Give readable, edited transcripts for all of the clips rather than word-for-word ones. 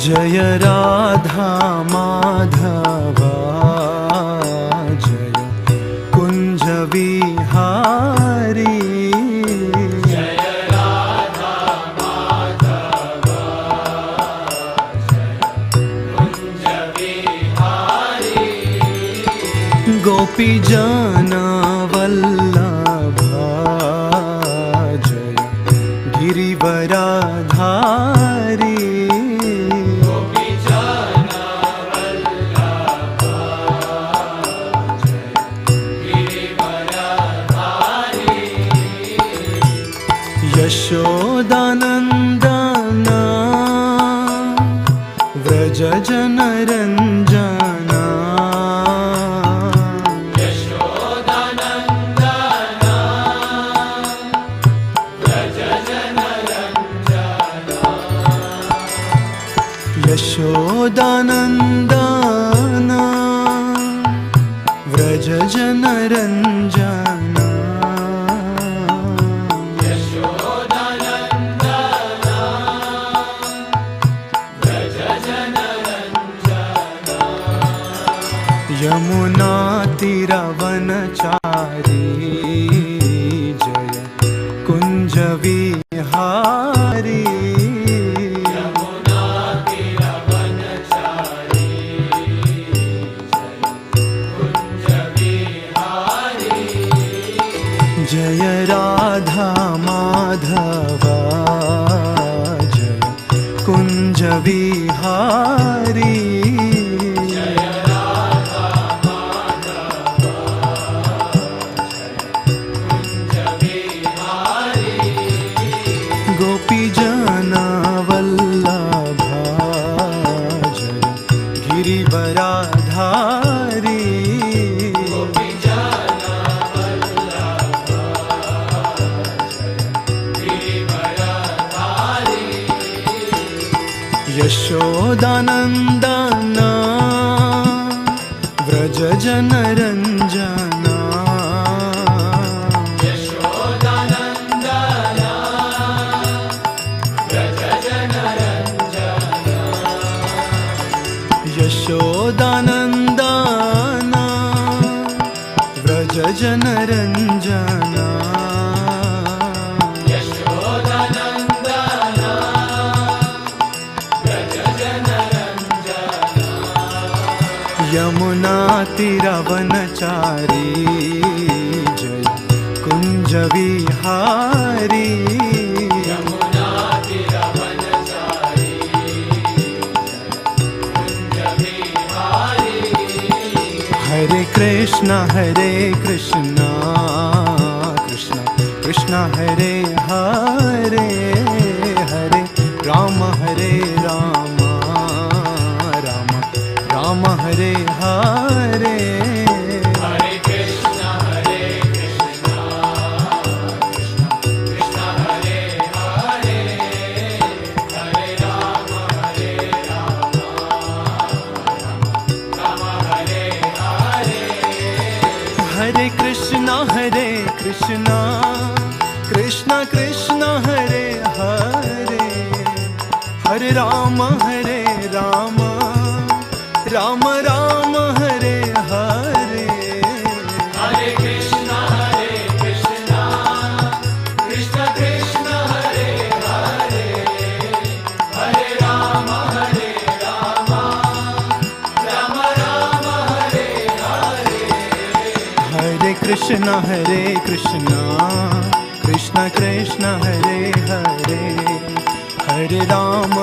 जय राधा माधवा जय कुंज विहारी। जय राधा माधवा जय कुंज विहारी। गोपी जन वल्लभा जय गिरिवराधारी। यशोदानंदन व्रज जन रंजना। यशोदानंदन व्रज जन रंजना। यशोदानंदन व्रज जन रंजना। यमुना तीरवनचारी जय कुंज विहारी। यमुना तीरवनचारी जय कुंज विहारी। जय राधा माधवा जय कुंज विहारी। यशोदानंदन व्रज जन रंजना। यशोदानंदन व्रज जन रंजना। यशोदानंदन व्रज जन रंजना। यमुना तीरवनचारी जय कुंज विहारी। यमुना तीरवनचारी जय कुंज विहारी। हरे कृष्णा कृष्ण कृष्ण हरे हरे हरे राम राम हरे हरे। हरे कृष्णा कृष्ण कृष्ण हरे हरे हरे राम राम हरे हरे। हरे कृष्णा कृष्ण कृष्ण हरे हरे हरे राम राम राम हरे हरे। हरे कृष्णा कृष्ण कृष्ण हरे हरे हरे राम राम हरे हरे। हरे कृष्णा कृष्ण कृष्ण हरे हरे हरे राम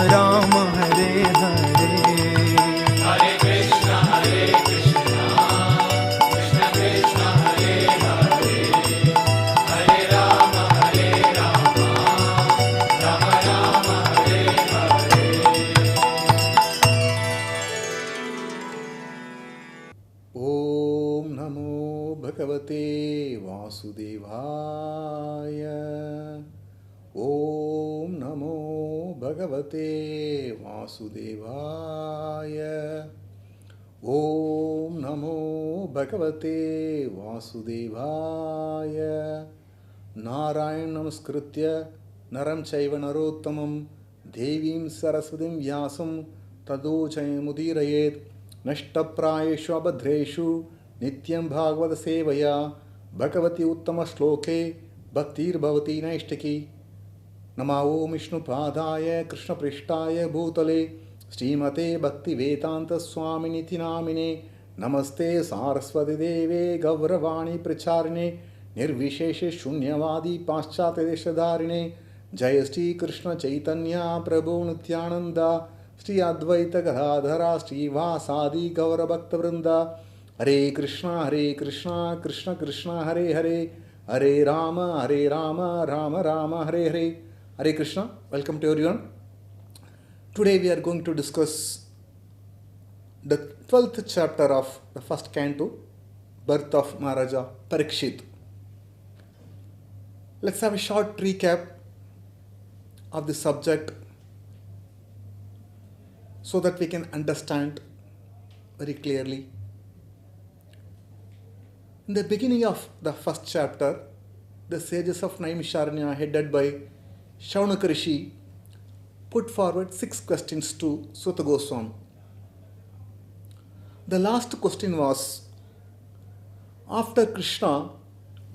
राम हरे हरे। हरे कृष्णा कृष्ण कृष्ण हरे हरे हरे राम राम हरे हरे। ओम नमो भगवते वासुदेवाय। ओम नमो भगवते वासुदेवाय। ओम नमो भगवते वासुदेवाय। नारायण नमस्कृत्य नरं चैव नरोत्तमं देवीं सरस्वतीं व्यासं ततो जयमुदीरयेत् नष्टप्रायेषु अभद्रेषु नित्यं भागवतसेवया भगवति उत्तमश्लोके भक्तिर्भवति नैष्टिकी नमो ओं विष्णुपादाय कृष्णपृष्ठाय भूतले श्रीमते भक्तिवेदान्तस्वामिनिति नामिने नमस्ते सारस्वती देवे गौरवाणी प्रचारिणे निर्विशेष शून्यवादी पाश्चात्यदेशधारिणे जय श्री कृष्ण चैतन्य प्रभु नित्यानंद श्री अद्वैत गदाधरा श्रीवासादि गौरभक्तवृंद हरे Krishna Krishna Krishna Hare Hare Hare Ram Ram Ram Hare Hare Hare Krishna. Welcome to everyone. Today we are going to discuss the 12th chapter of the first canto, birth of Maharaja Parikshith. Let's have a short recap of the subject so that we can understand very clearly. In the beginning of the first chapter, the sages of Naimisharanya, headed by Shaunaka Rishi, put forward 6 questions to Suta Goswami. The last question was, after Krishna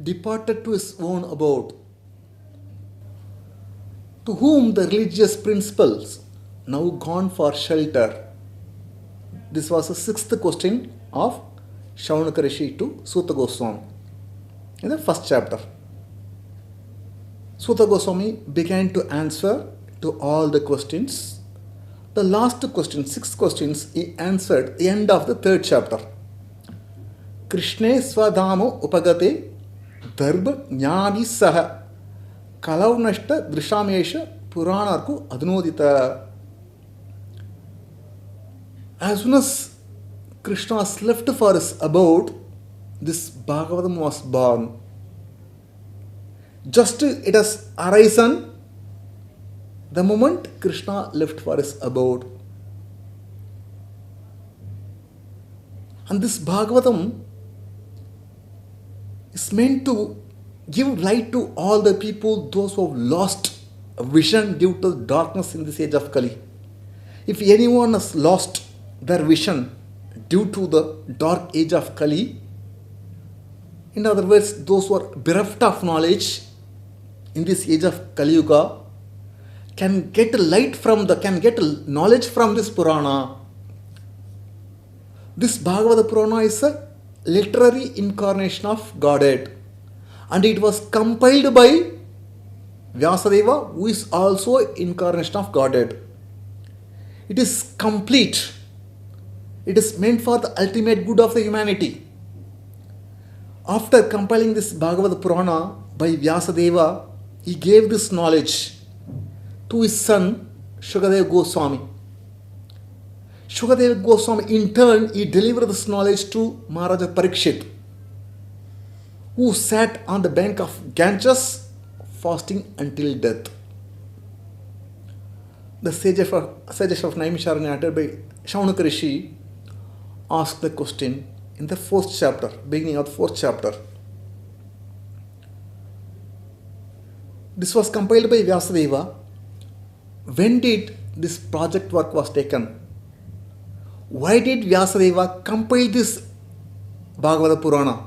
departed to his own abode, to whom the religious principles now gone for shelter? This was the 6th question of Shaunaka Rishi to Suta Goswami in the first chapter. Suta Goswami began to answer to all the questions. The last question, 6 questions, he answered at the end of the 3rd chapter. Krishne swadhamo upagate dharba jnani saha kalaunashta drishamesha puranarku adunodita. As soon as Krishna was left for his abode, this Bhagavatam was born. Just it has arisen the moment Krishna left for his abode. And this Bhagavatam is meant to give light to all the people, those who have lost a vision due to darkness in this age of Kali. If anyone has lost their vision due to the dark age of Kali, in other words, those who are bereft of knowledge in this age of Kali Yuga, can get knowledge from this Purana. This Bhagavata Purana is a literary incarnation of Godhead, and it was compiled by Vyasadeva, who is also an incarnation of Godhead. It is complete. It is meant for the ultimate good of the humanity. After compiling this Bhagavata Purana by Vyasadeva, he gave this knowledge to his son Shukadeva Goswami. Shukadeva Goswami in turn, he delivered this knowledge to Maharaja Parikshith, who sat on the bank of Ganges fasting until death. The sages of Naimisharanya, uttered by Shaunaka Rishi, asked the question in the 4th chapter, beginning of the 4th chapter. This was compiled by Vyasadeva. When did this project work was taken? Why did Vyasadeva compile this Bhagavata Purana?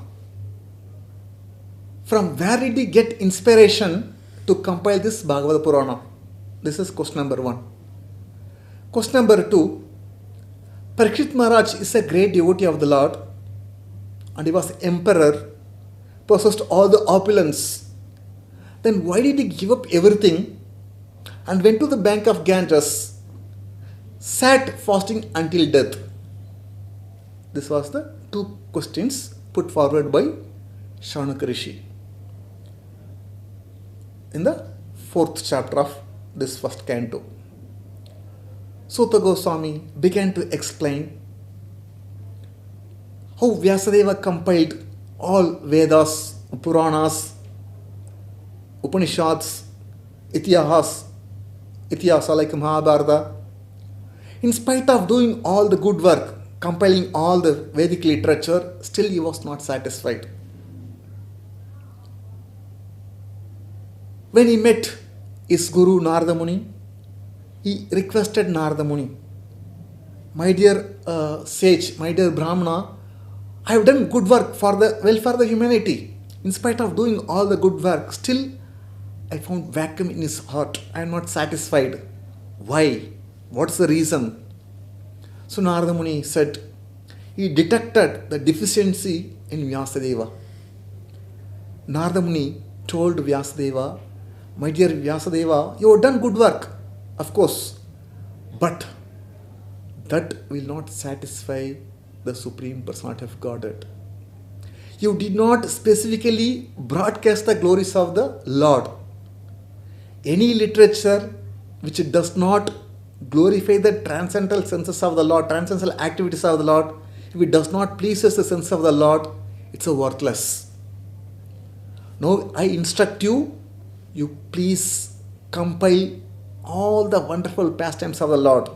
From where did he get inspiration to compile this Bhagavata Purana? This is question number 1. Question number 2. Parikshith Maharaj is a great devotee of the Lord, and he was emperor, possessed all the opulence. Then why did he give up everything and went to the bank of Ganges, sat fasting until death? This was the 2 questions put forward by Shaunaka Rishi in the 4th chapter of this first canto. Suta Goswami began to explain how Vyasadeva compiled all Vedas, Puranas, Upanishads, Itihasa like Mahabharata. In spite of doing all the good work, compiling all the Vedic literature, still he was not satisfied. When he met his guru Narada Muni, he requested Narada Muni, my dear sage, my dear Brahmana, I have done good work for the welfare of the humanity. In spite of doing all the good work, still I found vacuum in his heart. I am not satisfied. Why? What's the reason? So Narada Muni said, he detected the deficiency in Vyasadeva. Narada Muni told Vyasadeva, my dear Vyasadeva, you have done good work, of course, but that will not satisfy the Supreme Personality of Godhead. You did not specifically broadcast the glories of the Lord. Any literature which does not glorify the transcendental senses of the Lord, transcendental activities of the Lord, if it does not please the sense of the Lord, it's a worthless. Now I instruct you, you please compile all the wonderful pastimes of the Lord.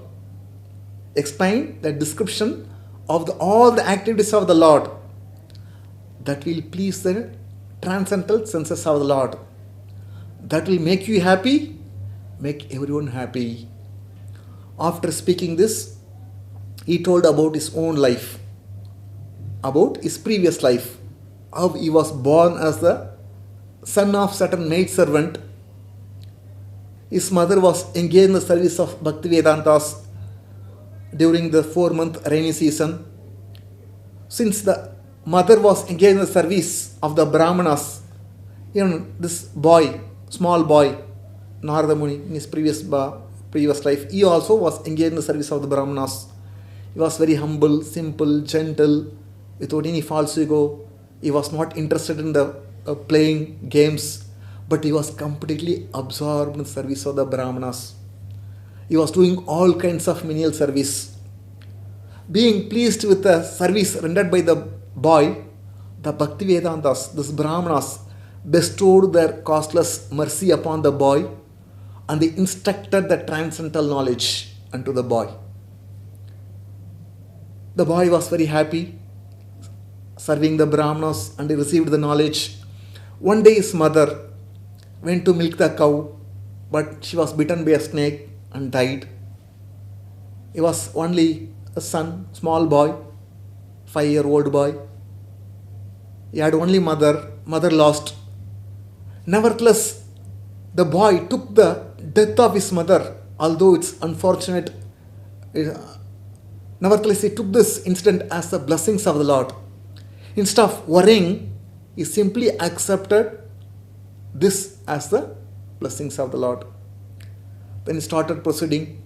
Explain the description of all the activities of the Lord that will please the transcendental senses of the Lord. That will make you happy, make everyone happy. After speaking this, he told about his own life, about his previous life, how he was born as the son of certain maidservant. His mother was engaged in the service of Bhaktivedantas during the 4-month rainy season. Since the mother was engaged in the service of the Brahmanas, this boy, small boy, Narada Muni, in his previous life, he also was engaged in the service of the Brahmanas. He was very humble, simple, gentle, without any false ego. He was not interested in the playing games, but he was completely absorbed in the service of the Brahmanas. He was doing all kinds of menial service. Being pleased with the service rendered by the boy, the Bhaktivedantas, these Brahmanas, bestowed their costless mercy upon the boy, and they instructed the transcendental knowledge unto the boy. The boy was very happy, serving the Brahmanas, and he received the knowledge. One day his mother went to milk the cow, but she was bitten by a snake and died. He was only a son, small boy, 5-year-old boy. He had only mother lost. Nevertheless, the boy took the death of his mother, although it's unfortunate. Nevertheless, he took this incident as the blessings of the Lord. Instead of worrying, he simply accepted this as the blessings of the Lord. Then he started proceeding,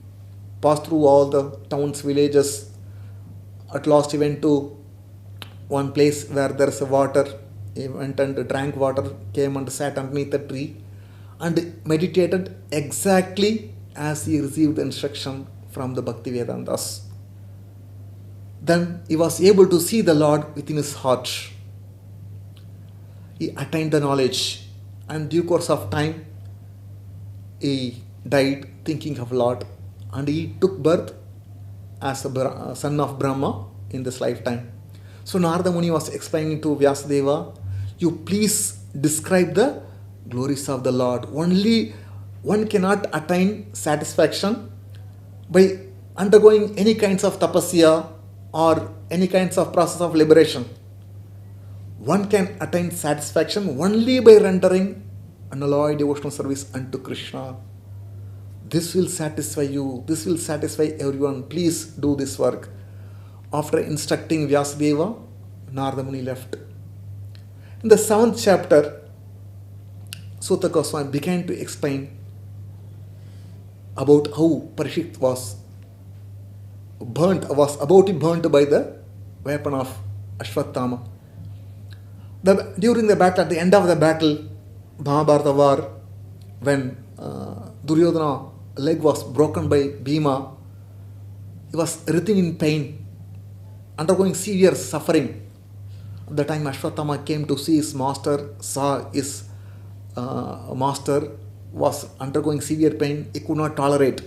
passed through all the towns, villages. At last he went to one place where there is a water. He went and drank water, came and sat underneath a tree and meditated exactly as he received the instruction from the Bhaktivedantas. Then he was able to see the Lord within his heart. He attained the knowledge, and due course of time, he died thinking of Lord, and he took birth as a son of Brahma in this lifetime. So Narada Muni was explaining to Vyasadeva, you please describe the glories of the Lord. Only one cannot attain satisfaction by undergoing any kinds of tapasya or any kinds of process of liberation. One can attain satisfaction only by rendering unalloyed devotional service unto Krishna. This will satisfy you. This will satisfy everyone. Please do this work. After instructing Vyasadeva, Narada Muni left. In the 7th chapter, Sutta Goswami began to explain about how Parikshith was about to be burnt by the weapon of Ashwatthama. During the battle, at the end of the battle, Mahabharata war, when Duryodhana's leg was broken by Bhima, he was writhing in pain, undergoing severe suffering. At the time Ashwatthama came to see his master, saw his master was undergoing severe pain, he could not tolerate.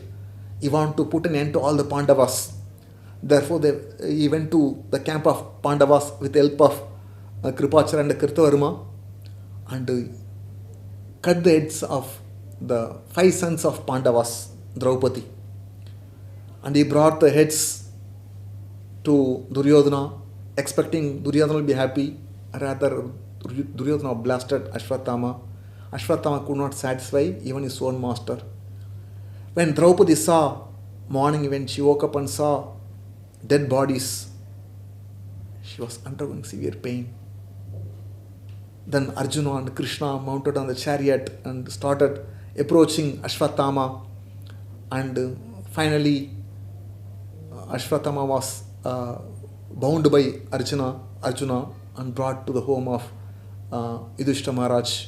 He wanted to put an end to all the Pandavas. Therefore, he went to the camp of Pandavas with the help of Kripachara and Kritavarma and cut the heads of the 5 sons of Pandavas, Draupadi. And he brought the heads to Duryodhana, expecting Duryodhana will be happy. Rather, Duryodhana blasted Ashwatthama. Ashwatthama could not satisfy even his own master. When Draupadi saw, morning when she woke up and saw dead bodies, she was undergoing severe pain. Then Arjuna and Krishna mounted on the chariot and started approaching Ashwatthama, and finally Ashwatthama was bound by Arjuna and brought to the home of Yudhishthira Maharaj,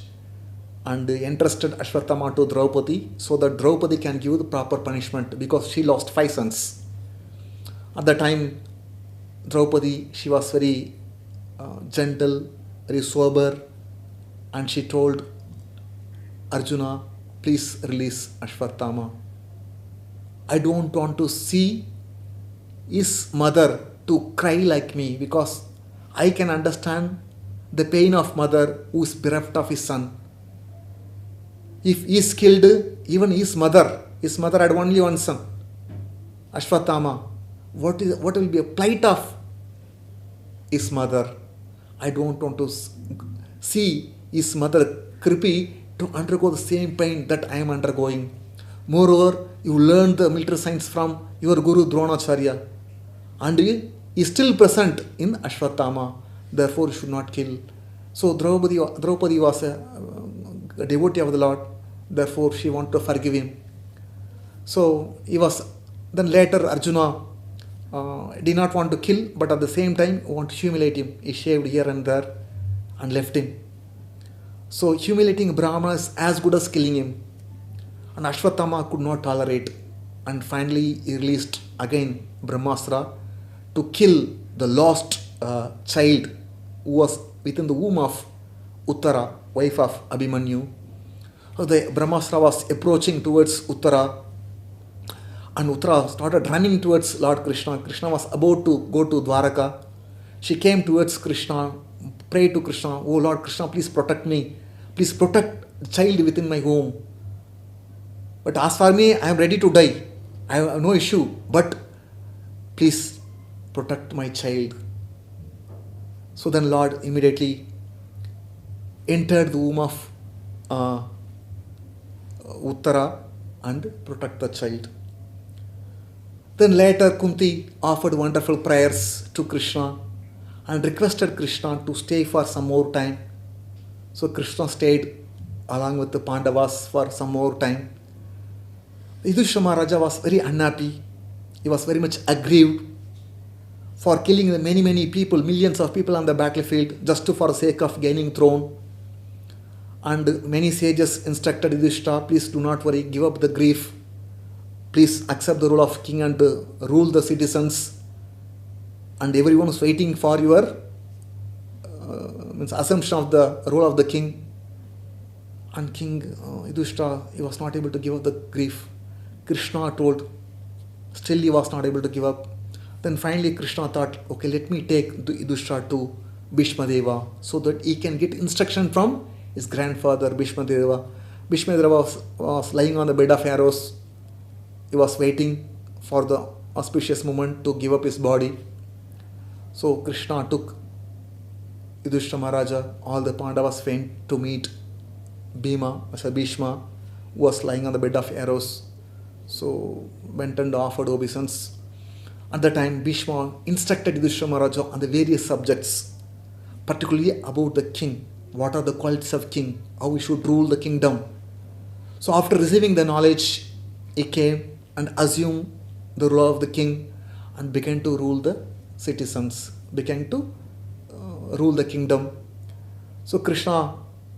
and entrusted Ashwatthama to Draupadi so that Draupadi can give the proper punishment because she lost 5 sons. At the time, Draupadi, she was very gentle, very sober, and she told Arjuna, please release Ashwatthama. I don't want to see his mother to cry like me, because I can understand the pain of mother who is bereft of his son. If he is killed, even his mother had only one son, Ashwatthama, what will be a plight of his mother? I don't want to see his mother Kripi to undergo the same pain that I am undergoing. Moreover, you learned the military science from your Guru Dronacharya, and he is still present in Ashwatthama. Therefore, you should not kill. So Draupadi was a devotee of the Lord. Therefore, she wanted to forgive him. So then later Arjuna did not want to kill, but at the same time want to humiliate him. He shaved here and there and left him. So humiliating Brahmana is as good as killing him. And Ashwatthama could not tolerate, and finally he released again Brahmastra to kill the lost child who was within the womb of Uttara, wife of Abhimanyu. So the Brahmastra was approaching towards Uttara, and Uttara started running towards Lord Krishna. Krishna was about to go to Dwaraka. She came towards Krishna, prayed to Krishna, oh Lord Krishna, please protect me. Please protect the child within my home. But as for me, I am ready to die. I have no issue. But please protect my child. So then Lord immediately entered the womb of Uttara and protect the child. Then later Kunti offered wonderful prayers to Krishna and requested Krishna to stay for some more time. So Krishna stayed along with the Pandavas for some more time. Yudhishthira Maharaja was very unhappy. He was very much aggrieved for killing the many people, millions of people on the battlefield just for the sake of gaining throne. And many sages instructed Yudhishthira, please do not worry, give up the grief. Please accept the role of king and rule the citizens. And everyone is waiting for your assumption of the role of the king. And King Yudhishthira, he was not able to give up the grief. Krishna told, still he was not able to give up. Then finally Krishna thought, okay, let me take Yudhishthira to Bhishma Deva so that he can get instruction from his grandfather Bhishma Deva. Bhishma Deva was lying on the bed of arrows. He was waiting for the auspicious moment to give up his body. So Krishna took Yudhishthira Maharaja, all the Pandavas went to meet Bhishma, who was lying on the bed of arrows. So went and offered obeisance. At the time, Bhishma instructed Yudhishthira Maharaja on the various subjects, particularly about the king. What are the qualities of king? How he should rule the kingdom. So after receiving the knowledge, he came and assumed the role of the king and began to rule the citizens, began to rule the kingdom. So Krishna,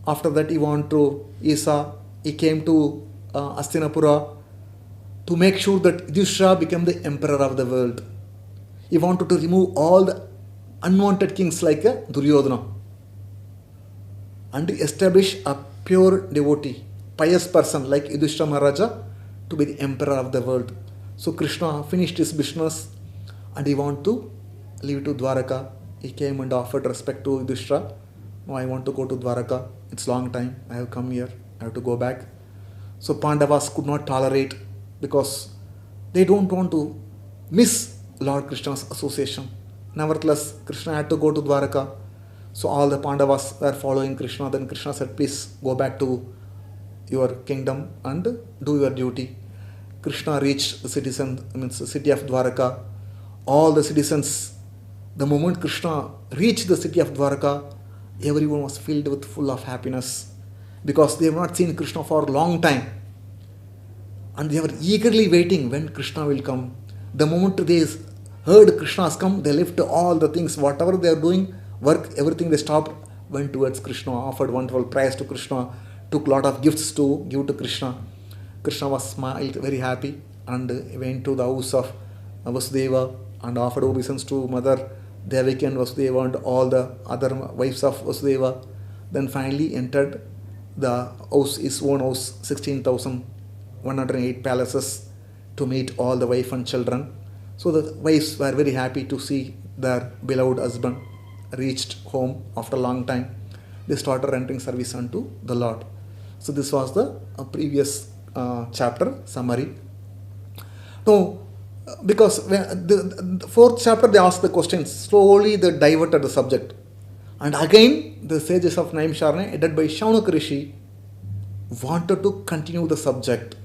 after that he went to Isa, he came to Hastinapura to make sure that Yudhishthira became the emperor of the world. He wanted to remove all the unwanted kings like Duryodhana and establish a pure devotee, pious person like Yudhishthira Maharaja to be the emperor of the world. So Krishna finished his business and he wanted to leave to Dwaraka. He came and offered respect to Yudhishthira. No, I want to go to Dwaraka. It's long time. I have come here. I have to go back. So Pandavas could not tolerate because they don't want to miss Lord Krishna's association. Nevertheless, Krishna had to go to Dwaraka. So all the Pandavas were following Krishna. Then Krishna said, please go back to your kingdom and do your duty. Krishna reached the the city of Dwaraka. All the citizens, the moment Krishna reached the city of Dwaraka, everyone was filled with full of happiness because they have not seen Krishna for a long time. And they were eagerly waiting when Krishna will come. The moment they heard Krishna has come, they left all the things, whatever they are doing, work, everything they stopped, went towards Krishna, offered wonderful prayers to Krishna, took lot of gifts to give to Krishna. Krishna was smiled, very happy, and went to the house of Vasudeva and offered obeisance to Mother Devaki and Vasudeva and all the other wives of Vasudeva. Then finally entered the house, his own house, 16,108 palaces, to meet all the wife and children. So the wives were very happy to see their beloved husband reached home after a long time. They started rendering service unto the Lord. So this was the previous chapter summary. Now, because the fourth chapter they asked the questions, slowly they diverted the subject. And again, the sages of Naimisharanya, headed by Shaunaka Rishi, wanted to continue the subject.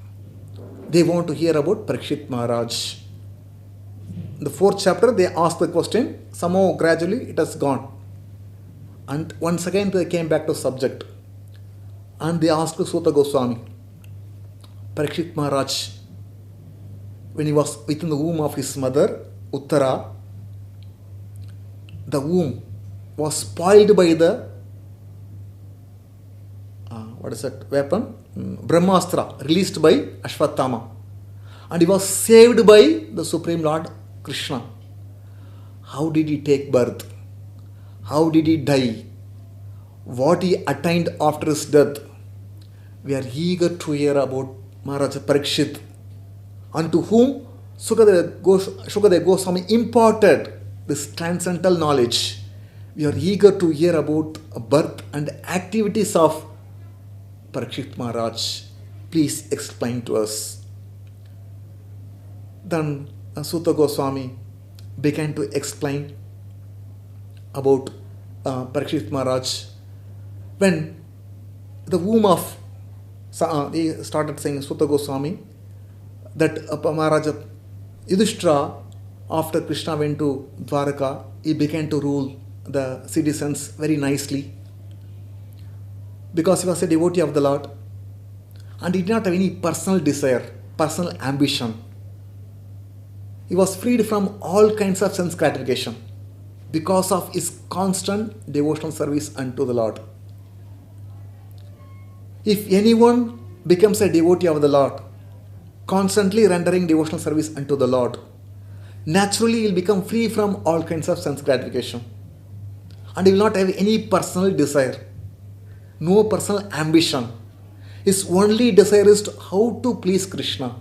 They want to hear about Parikshith Maharaj. In the fourth chapter, they asked the question, somehow gradually it has gone. And once again they came back to subject. And they asked Suta Goswami, Parikshith Maharaj, when he was within the womb of his mother, Uttara, the womb was spoiled by the weapon? Brahmastra, released by Ashwatthama. And he was saved by the Supreme Lord Krishna. How did he take birth? How did he die? What he attained after his death? We are eager to hear about Maharaja Parikshit, unto whom Shukadeva Goswami imparted this transcendental knowledge. We are eager to hear about birth and activities of Parikshit Maharaj. Please explain to us. Then Suta Goswami began to explain about Parikshit Maharaj. When the womb of, he started saying, Suta Goswami, that Maharaja Yudhishthira, after Krishna went to Dwaraka, he began to rule the citizens very nicely because he was a devotee of the Lord and he did not have any personal desire, personal ambition. He was freed from all kinds of sense gratification because of his constant devotional service unto the Lord. If anyone becomes a devotee of the Lord, constantly rendering devotional service unto the Lord, naturally he will become free from all kinds of sense gratification. And he will not have any personal desire, no personal ambition. His only desire is how to please Krishna.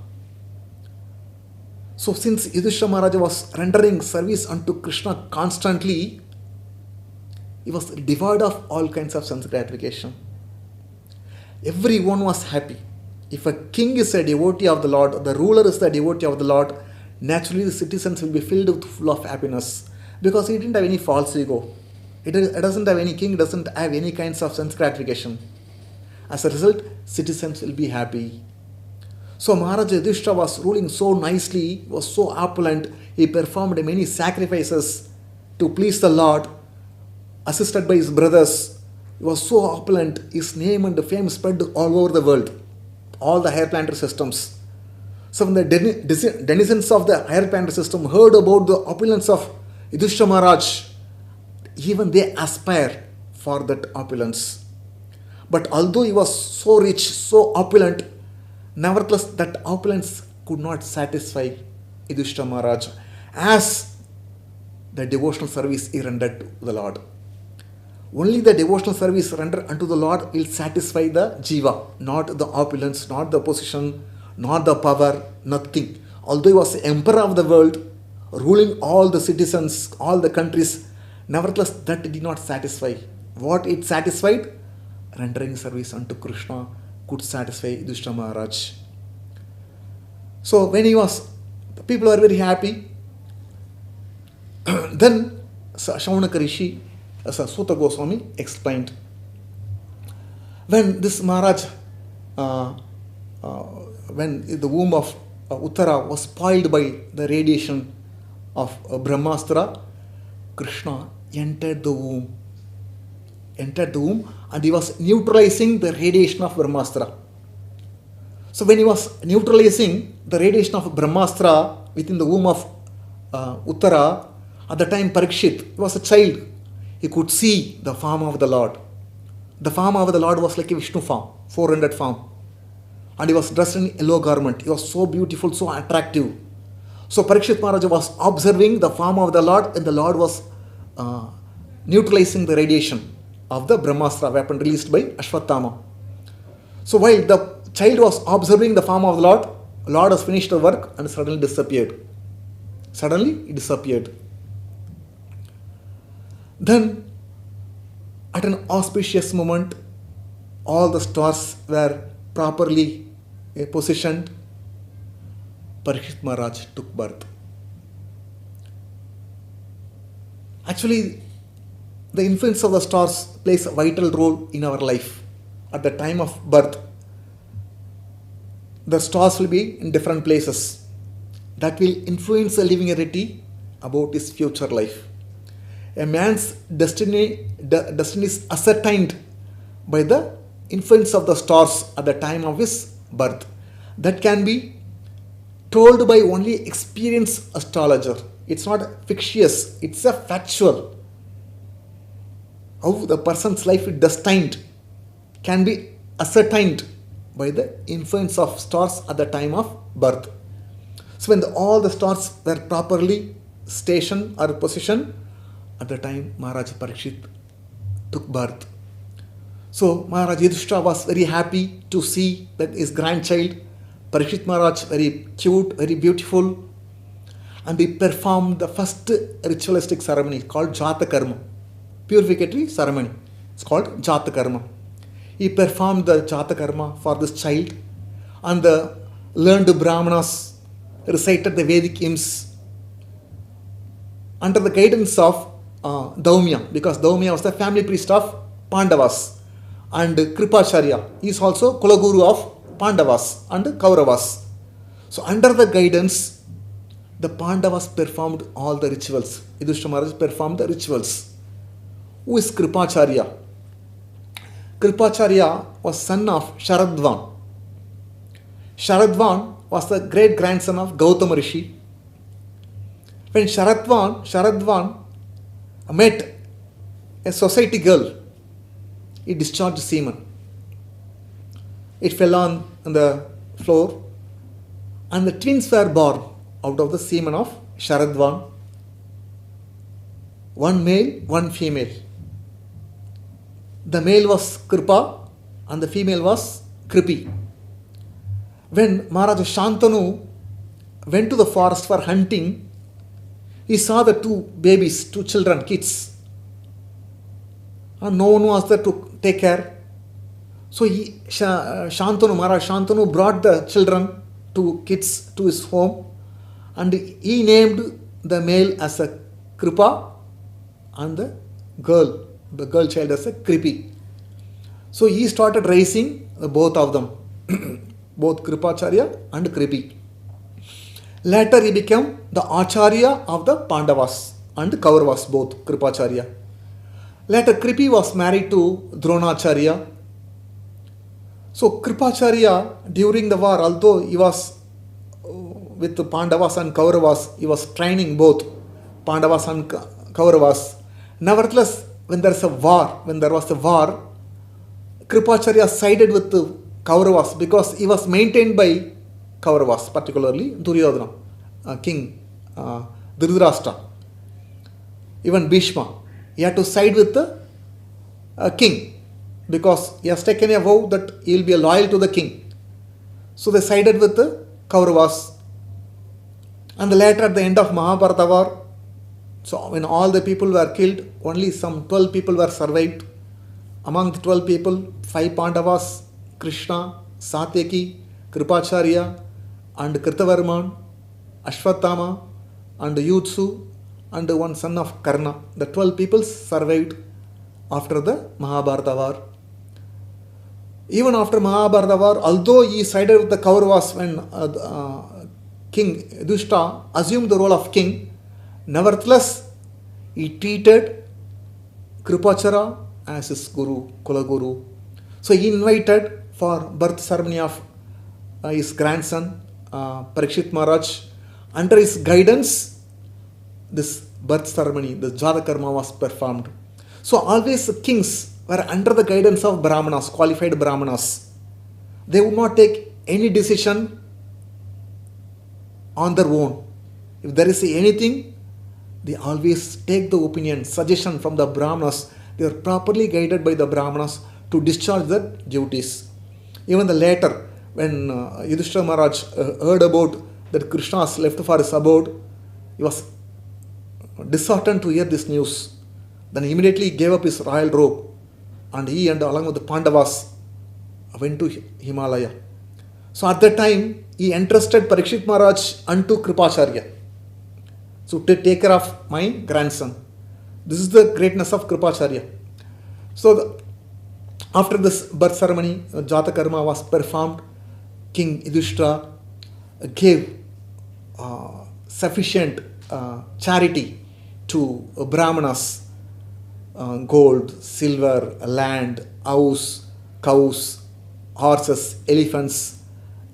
So since Yudhishthira Maharaj was rendering service unto Krishna constantly, he was devoid of all kinds of sense gratification. Everyone was happy. If a king is a devotee of the Lord, the ruler is the devotee of the Lord, naturally the citizens will be filled with full of happiness because he didn't have any false ego. It doesn't have any king, doesn't have any kinds of sense gratification. As a result, citizens will be happy. So Maharaja Yudhishthira was ruling so nicely, was so opulent, he performed many sacrifices to please the Lord, assisted by his brothers. He was so opulent, his name and fame spread all over the world, all the higher planetary systems. So when the denizens of the higher planetary system heard about the opulence of Yudhishthira Maharaj, even they aspire for that opulence. But although he was so rich, so opulent, nevertheless that opulence could not satisfy Yudhishthira Maharaj as the devotional service he rendered to the Lord. Only the devotional service rendered unto the Lord will satisfy the jiva, not the opulence, not the position, not the power, nothing. Although he was the emperor of the world, ruling all the citizens, all the countries, nevertheless that did not satisfy. What it satisfied? Rendering service unto Krishna could satisfy Yudhishthira Maharaj. So when the people were very happy. Then Shaunaka Rishi, Suta Goswami explained, when this Maharaj, when the womb of Uttara was spoiled by the radiation of Brahmastra, Krishna entered the womb, and he was neutralizing the radiation of Brahmastra. So when he was neutralizing the radiation of Brahmastra within the womb of Uttara, at the time Parikshith was a child, he could see the form of the Lord. The form of the Lord was like a Vishnu form, 400 form. And he was dressed in yellow garment. He was so beautiful, so attractive. So Parikshit Maharaj was observing the form of the Lord, and the Lord was neutralizing the radiation of the Brahmastra weapon released by Ashwatthama. So while the child was observing the form of the Lord has finished the work and suddenly disappeared. Suddenly he disappeared. Then, at an auspicious moment, all the stars were properly positioned. Parikshit Maharaj took birth. Actually, the influence of the stars plays a vital role in our life. At the time of birth, the stars will be in different places. That will influence the living entity about his future life. A man's destiny is ascertained by the influence of the stars at the time of his birth. That can be told by only experienced astrologer. It's not fictitious, it's a factual. How the person's life is destined can be ascertained by the influence of stars at the time of birth. So when all the stars were properly stationed or positioned, at the time Maharaj Parikshit took birth. So Maharaj Yudhishthira was very happy to see that his grandchild Parikshit Maharaj, very cute, very beautiful, and he performed the first ritualistic ceremony called Jata Karma, purificatory ceremony. It's called Jata Karma. He performed the Jata Karma for this child, and the learned Brahmanas recited the Vedic hymns under the guidance of Daumya, because Daumya was the family priest of Pandavas, and Kripacharya is also Kulaguru of Pandavas and Kauravas. So under the guidance, the Pandavas performed all the rituals. Yudhishthira Maharaj performed the rituals. Who is Kripacharya? Kripacharya was son of Sharadvan. Sharadvan was the great grandson of Gautama Rishi. When Sharadvan met a society girl, he discharged semen. It fell on the floor, and the twins were born out of the semen of Sharadvan. One male, one female. The male was Kripa and the female was Kripi. When Maharaja Shantanu went to the forest for hunting, he saw the two babies, two children, kids. And no one was there to take care. So Maharaj Shantanu brought the children, two kids, to his home, and he named the male as a Kripa and the girl child as a Kripi. So he started raising both of them, both Kripacharya and Kripi. Later he became the Acharya of the Pandavas and Kauravas, both Kripacharya. Later Kripi was married to Dronacharya. So Kripacharya, during the war, although he was with the Pandavas and Kauravas, he was training both Pandavas and Kauravas. Nevertheless, when there was a war, Kripacharya sided with the Kauravas because he was maintained by Kauravas, particularly Duryodhana, king, Dhritarashtra, even Bhishma. He had to side with the king because he has taken a vow that he will be loyal to the king. So they sided with the Kauravas. And later at the end of Mahabharata war, so when all the people were killed, only some 12 people were survived. Among the 12 people, 5 Pandavas, Krishna, Satyaki, Kripacharya, and Kritavarman, Ashwatthama, and Yutsu, and one son of Karna. The 12 people survived after the Mahabharata war. Even after Mahabharata war, although he sided with the Kauravas when King Yudhishthira assumed the role of king, nevertheless, he treated Kripachara as his guru, Kulaguru. So he invited for birth ceremony of his grandson, Parikshith Maharaj. Under his guidance, this birth ceremony, the Jata Karma was performed. So always kings were under the guidance of Brahmanas, qualified Brahmanas. They would not take any decision on their own. If there is anything, they always take the opinion, suggestion from the Brahmanas. They are properly guided by the Brahmanas to discharge their duties. Even the later, when Yudhishthira Maharaj heard about that Krishna has left for his abode, he was disheartened to hear this news. Then he immediately gave up his royal robe, and he and along with the Pandavas went to Himalaya. So at that time, he entrusted Parikshit Maharaj unto Kripacharya. So to take care of my grandson. This is the greatness of Kripacharya. So after this birth ceremony, Jata Karma was performed. King Yudhishthira gave sufficient charity to Brahmanas, gold, silver, land, house, cows, horses, elephants.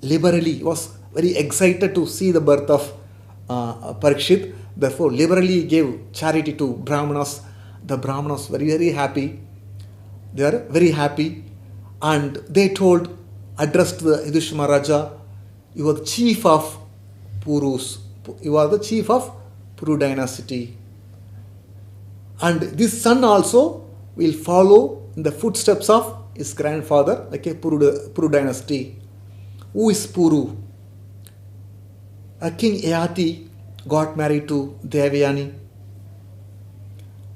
Liberally, he was very excited to see the birth of Parikshit. Therefore, liberally gave charity to Brahmanas. The Brahmanas were very, very happy. They are very happy. And they addressed the Yudhishthira Maharaja, you are the chief of Purus. You are the chief of Puru dynasty. And this son also will follow in the footsteps of his grandfather, like a Puru dynasty. Who is Puru? King Yayati got married to Devayani.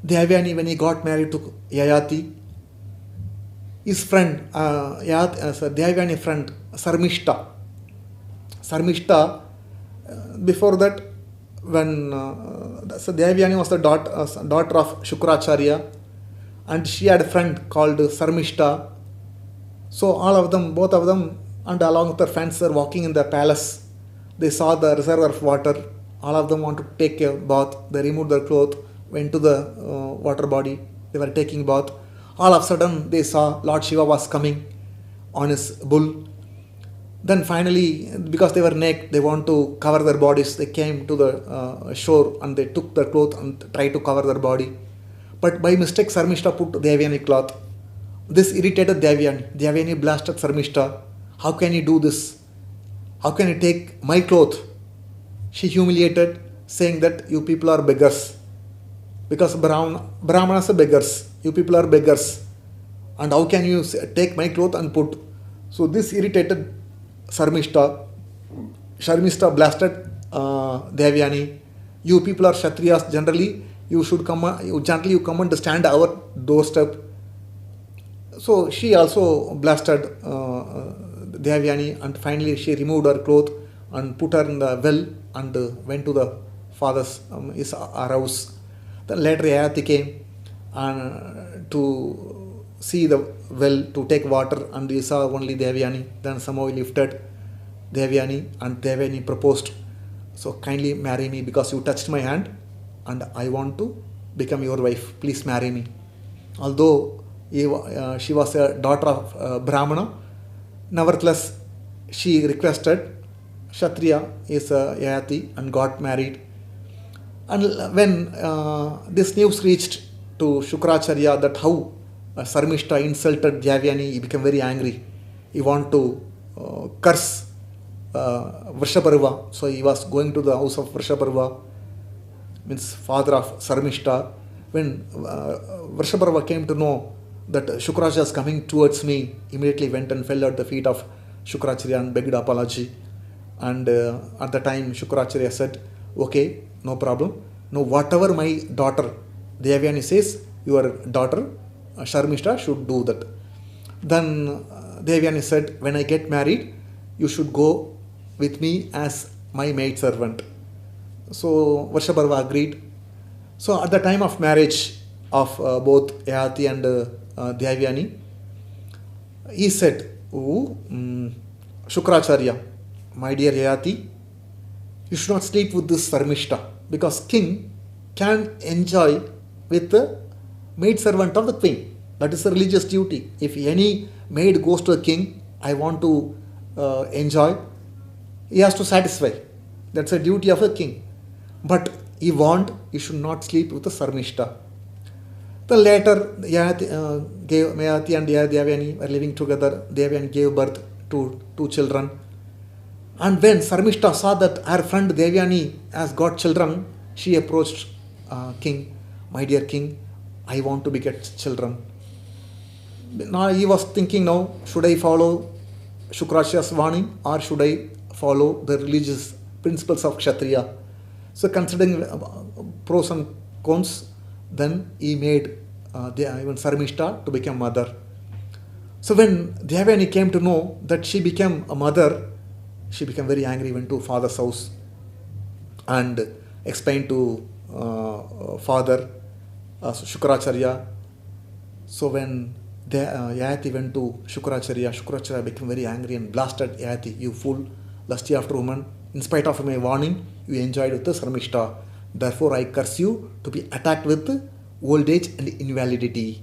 Devayani, when he got married to Yayati, his friend, Devayani friend, Sarmishta. Before that, when Devayani was the daughter of Shukracharya, and she had a friend called Sarmishta. So both of them, and along with their friends, were walking in the palace. They saw the reservoir of water. All of them wanted to take a bath. They removed their clothes, went to the water body. They were taking bath. All of a sudden, they saw Lord Shiva was coming on his bull. Then finally, because they were naked, they want to cover their bodies. They came to the shore and they took their clothes and tried to cover their body. But by mistake, Sarmishta put Devayani cloth. This irritated Devayani. Devayani blasted Sarmishta. How can you do this? How can you take my cloth? She humiliated, saying that you people are beggars. Because Brahmanas are beggars. You people are beggars. And how can you take my cloth and put? So this irritated Sarmishta. Sharmishta blasted Devayani. You people are Kshatriyas. Generally, you come and stand our doorstep. So she also blasted Devayani, and finally she removed her cloth and put her in the well and went to the father's his house. Then later Yayati came to see the well to take water, and he saw only Devayani. Then somehow he lifted Devayani, and Devayani proposed, so kindly marry me because you touched my hand and I want to become your wife. Please marry me. Although she was a daughter of Brahmana, nevertheless she requested. Kshatriya is Yayati and got married. And when this news reached to Shukracharya that how Sarmishta insulted Devayani, he became very angry. He wanted to curse Vrishaparva. So he was going to the house of Vrishaparva, means father of Sarmishta. When Vrishaparva came to know that Shukracharya is coming towards me, immediately went and fell at the feet of Shukracharya and begged apology. And at the time Shukracharya said, okay, no problem. No, whatever my daughter Devayani says, your daughter Sharmishta should do that. Then Devyani said, when I get married, you should go with me as my maid servant. So Varshabharva agreed. So at the time of marriage of both Yayati and Devyani, he said, Shukracharya, my dear Yayati, you should not sleep with this Sarmishta, because king can enjoy with the maid servant of the queen. That is a religious duty. If any maid goes to a king, I want to enjoy, he has to satisfy. That's a duty of a king. But he warned, you should not sleep with the Sarmishta. Then later, Yayati and Devyani were living together. Devyani gave birth to 2 children. And when Sarmishta saw that her friend Devyani has got children, she approached king, my dear king, I want to beget children. Now he was thinking, now should I follow Shukracharya's warning or should I follow the religious principles of Kshatriya? So considering pros and cons, then he made even Sarmishta to become mother. So when Devyani came to know that she became a mother, she became very angry, went to father's house and explained to father Shukracharya. So when Yayati went to Shukracharya became very angry and blasted Yayati, you fool, lusty after woman, in spite of my warning, you enjoyed with the Sarmishta. Therefore I curse you to be attacked with old age and invalidity.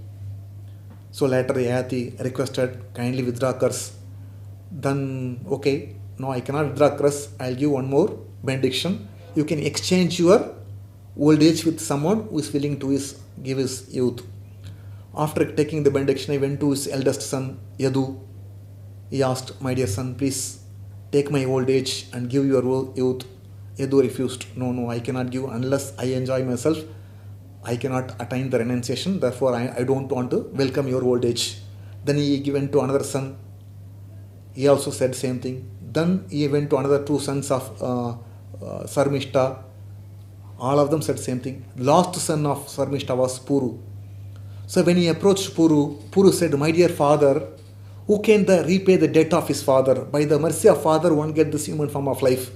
So later Yayati requested, kindly withdraw curse. Then, okay, no, I cannot withdraw curse, I'll give one more benediction. You can exchange your old age with someone who is willing to give his youth. After taking the benediction, I went to his eldest son, Yadu. He asked, my dear son, please take my old age and give your youth. Yadu refused. No, I cannot give unless I enjoy myself. I cannot attain the renunciation. Therefore, I don't want to welcome your old age. Then he went to another son. He also said same thing. Then he went to another 2 sons of Sarmishta. All of them said same thing. Last son of Sarmishta was Puru. So when he approached Puru said, my dear father, who can repay the debt of his father? By the mercy of father, one gets this human form of life,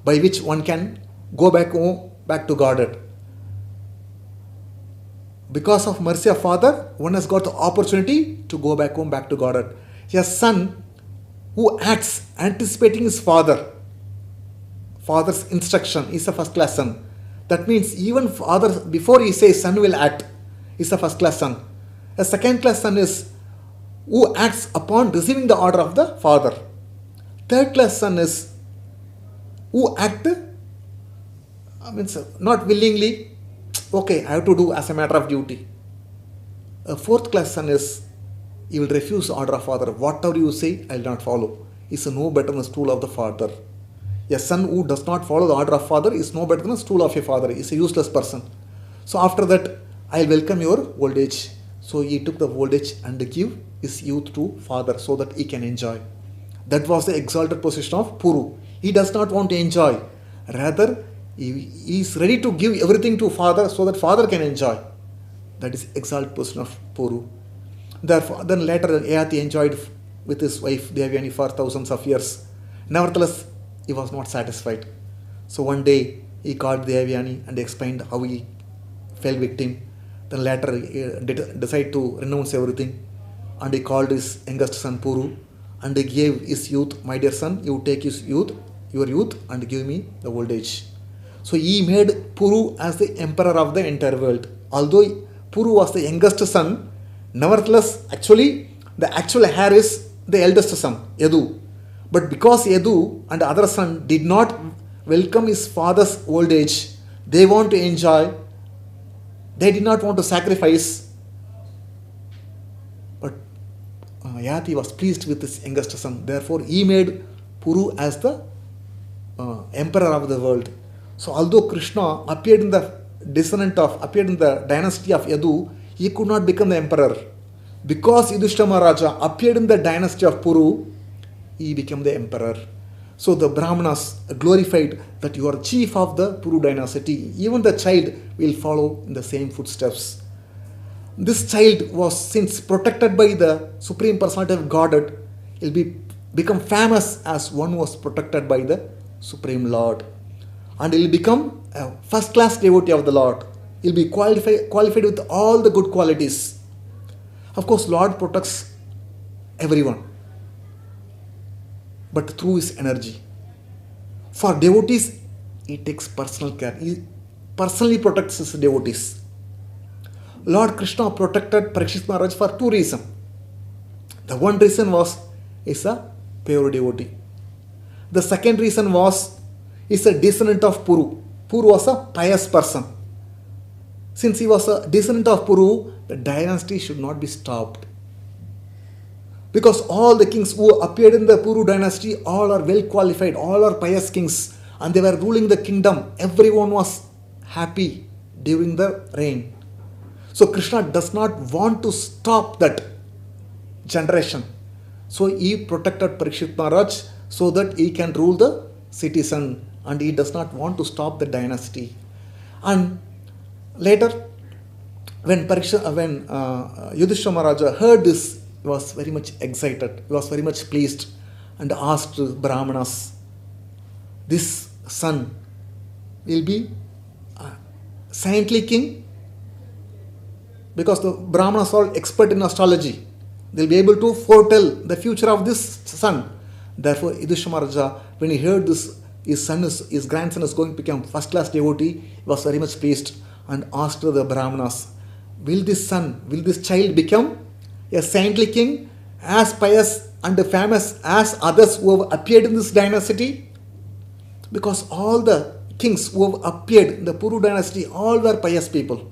by which one can go back home, back to Godhead. Because of mercy of father, one has got the opportunity to go back home, back to Godhead. A son who acts anticipating his father's instruction is a first class son. That means even father, before he says son will act, is a first class son. A second class son is who acts upon receiving the order of the father. Third class son is who act, not willingly, okay, I have to do as a matter of duty. A fourth class son is, he will refuse the order of father. Whatever you say, I will not follow. He is no better than the stool of the father. A son who does not follow the order of father is no better than the stool of a father. He is a useless person. So after that, I will welcome your old age. So he took the old age and give his youth to father so that he can enjoy. That was the exalted position of Puru. He does not want to enjoy. Rather, he is ready to give everything to father so that father can enjoy. That is exalted position of Puru. Therefore, then later Yayati enjoyed with his wife Devyani for thousands of years. Nevertheless, he was not satisfied. So one day he called Devyani and explained how he fell victim. Then later he decided to renounce everything and he called his youngest son Puru and he gave his youth, my dear son, you take your youth and give me the old age. So he made Puru as the emperor of the entire world. Although Puru was the youngest son, nevertheless, actually, the actual heir is the eldest son, Yadu. But because Yadu and the other son did not welcome his father's old age, they want to enjoy, they did not want to sacrifice. But Yayati was pleased with his youngest son. Therefore, he made Puru as the emperor of the world. So, although Krishna appeared in the dynasty of Yadu, he could not become the emperor. Because Yudhishthira Maharaja appeared in the dynasty of Puru, he became the emperor. So the Brahmanas glorified that you are chief of the Puru dynasty. Even the child will follow in the same footsteps. This child was, since protected by the Supreme Personality of Godhead, He'll become famous as one who was protected by the Supreme Lord. And he'll become a first class devotee of the Lord. He'll be qualified with all the good qualities. Of course, Lord protects everyone, but through his energy. For devotees, he takes personal care. He personally protects his devotees. Lord Krishna protected Parikshith Maharaj for two reasons. The one reason was he's a pure devotee. The second reason was he's a descendant of Puru. Puru was a pious person. Since he was a descendant of Puru, the dynasty should not be stopped. Because all the kings who appeared in the Puru dynasty, all are well qualified, all are pious kings, and they were ruling the kingdom. Everyone was happy during the reign. So Krishna does not want to stop that generation. So he protected Parikshit Maharaj so that he can rule the citizen, and he does not want to stop the dynasty. And later, when Yudhishthira Maharaja heard this, he was very much excited, he was very much pleased, and asked Brahmanas, this son will be a saintly king? Because the Brahmanas are expert in astrology. They'll be able to foretell the future of this son. Therefore, Yudhishthira Maharaja, when he heard this, his grandson is going to become first class devotee, he was very much pleased and asked the Brahmanas, will this child become a saintly king, as pious and famous as others who have appeared in this dynasty? Because all the kings who have appeared in the Puru dynasty, all were pious people.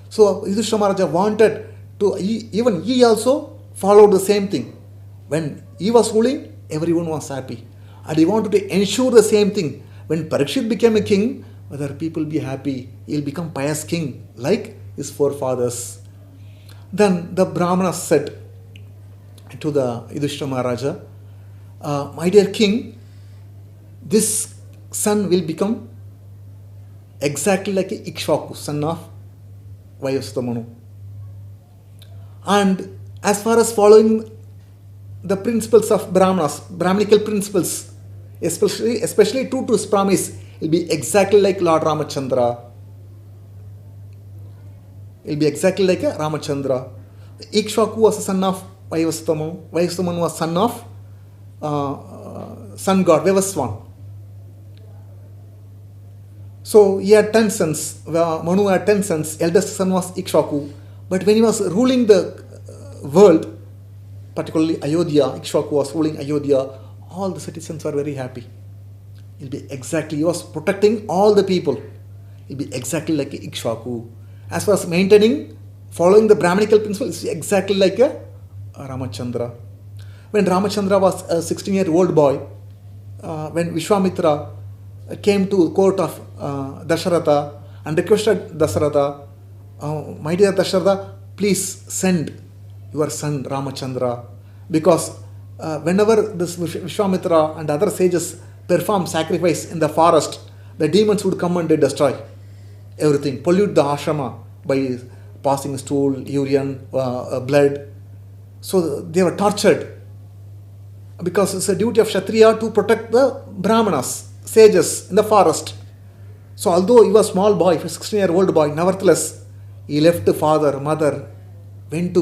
So Yudhishthira Maharaja wanted to, even he also followed the same thing. When he was ruling, everyone was happy. And he wanted to ensure the same thing. When Parikshit became a king, whether people be happy, he'll become pious king like his forefathers. Then the Brahmanas said to the Yudhishthira Maharaja, my dear king, this son will become exactly like Ikshvaku, son of Vayastamanu. And as far as following the principles of Brahmanas, Brahminical principles, especially true to his promise, will be exactly like Lord Ramachandra. It will be exactly like a Ramachandra. Ikshvaku was a son of Vayastamanu. Vayastamanu was son of sun god Vivaswan. So he had 10 sons. Manu had 10 sons. Eldest son was Ikshvaku. But when he was ruling the world, particularly Ayodhya, Ikshvaku was ruling Ayodhya, all the citizens were very happy. He was protecting all the people. It will be exactly like Ikshvaku. As far as following the Brahminical principles, it's exactly like a Ramachandra. When Ramachandra was a 16-year-old boy, when Vishwamitra came to the court of Dasharatha and requested Dasharatha, my dear Dasharatha, please send your son Ramachandra, because whenever this Vishwamitra and other sages perform sacrifice in the forest, the demons would come and destroy everything, pollute the ashrama by passing stool, urine, blood. So they were tortured, because it's a duty of Kshatriya to protect the Brahmanas, sages in the forest. So although he was a small boy, a 16-year-old boy, nevertheless, he left the father, mother, went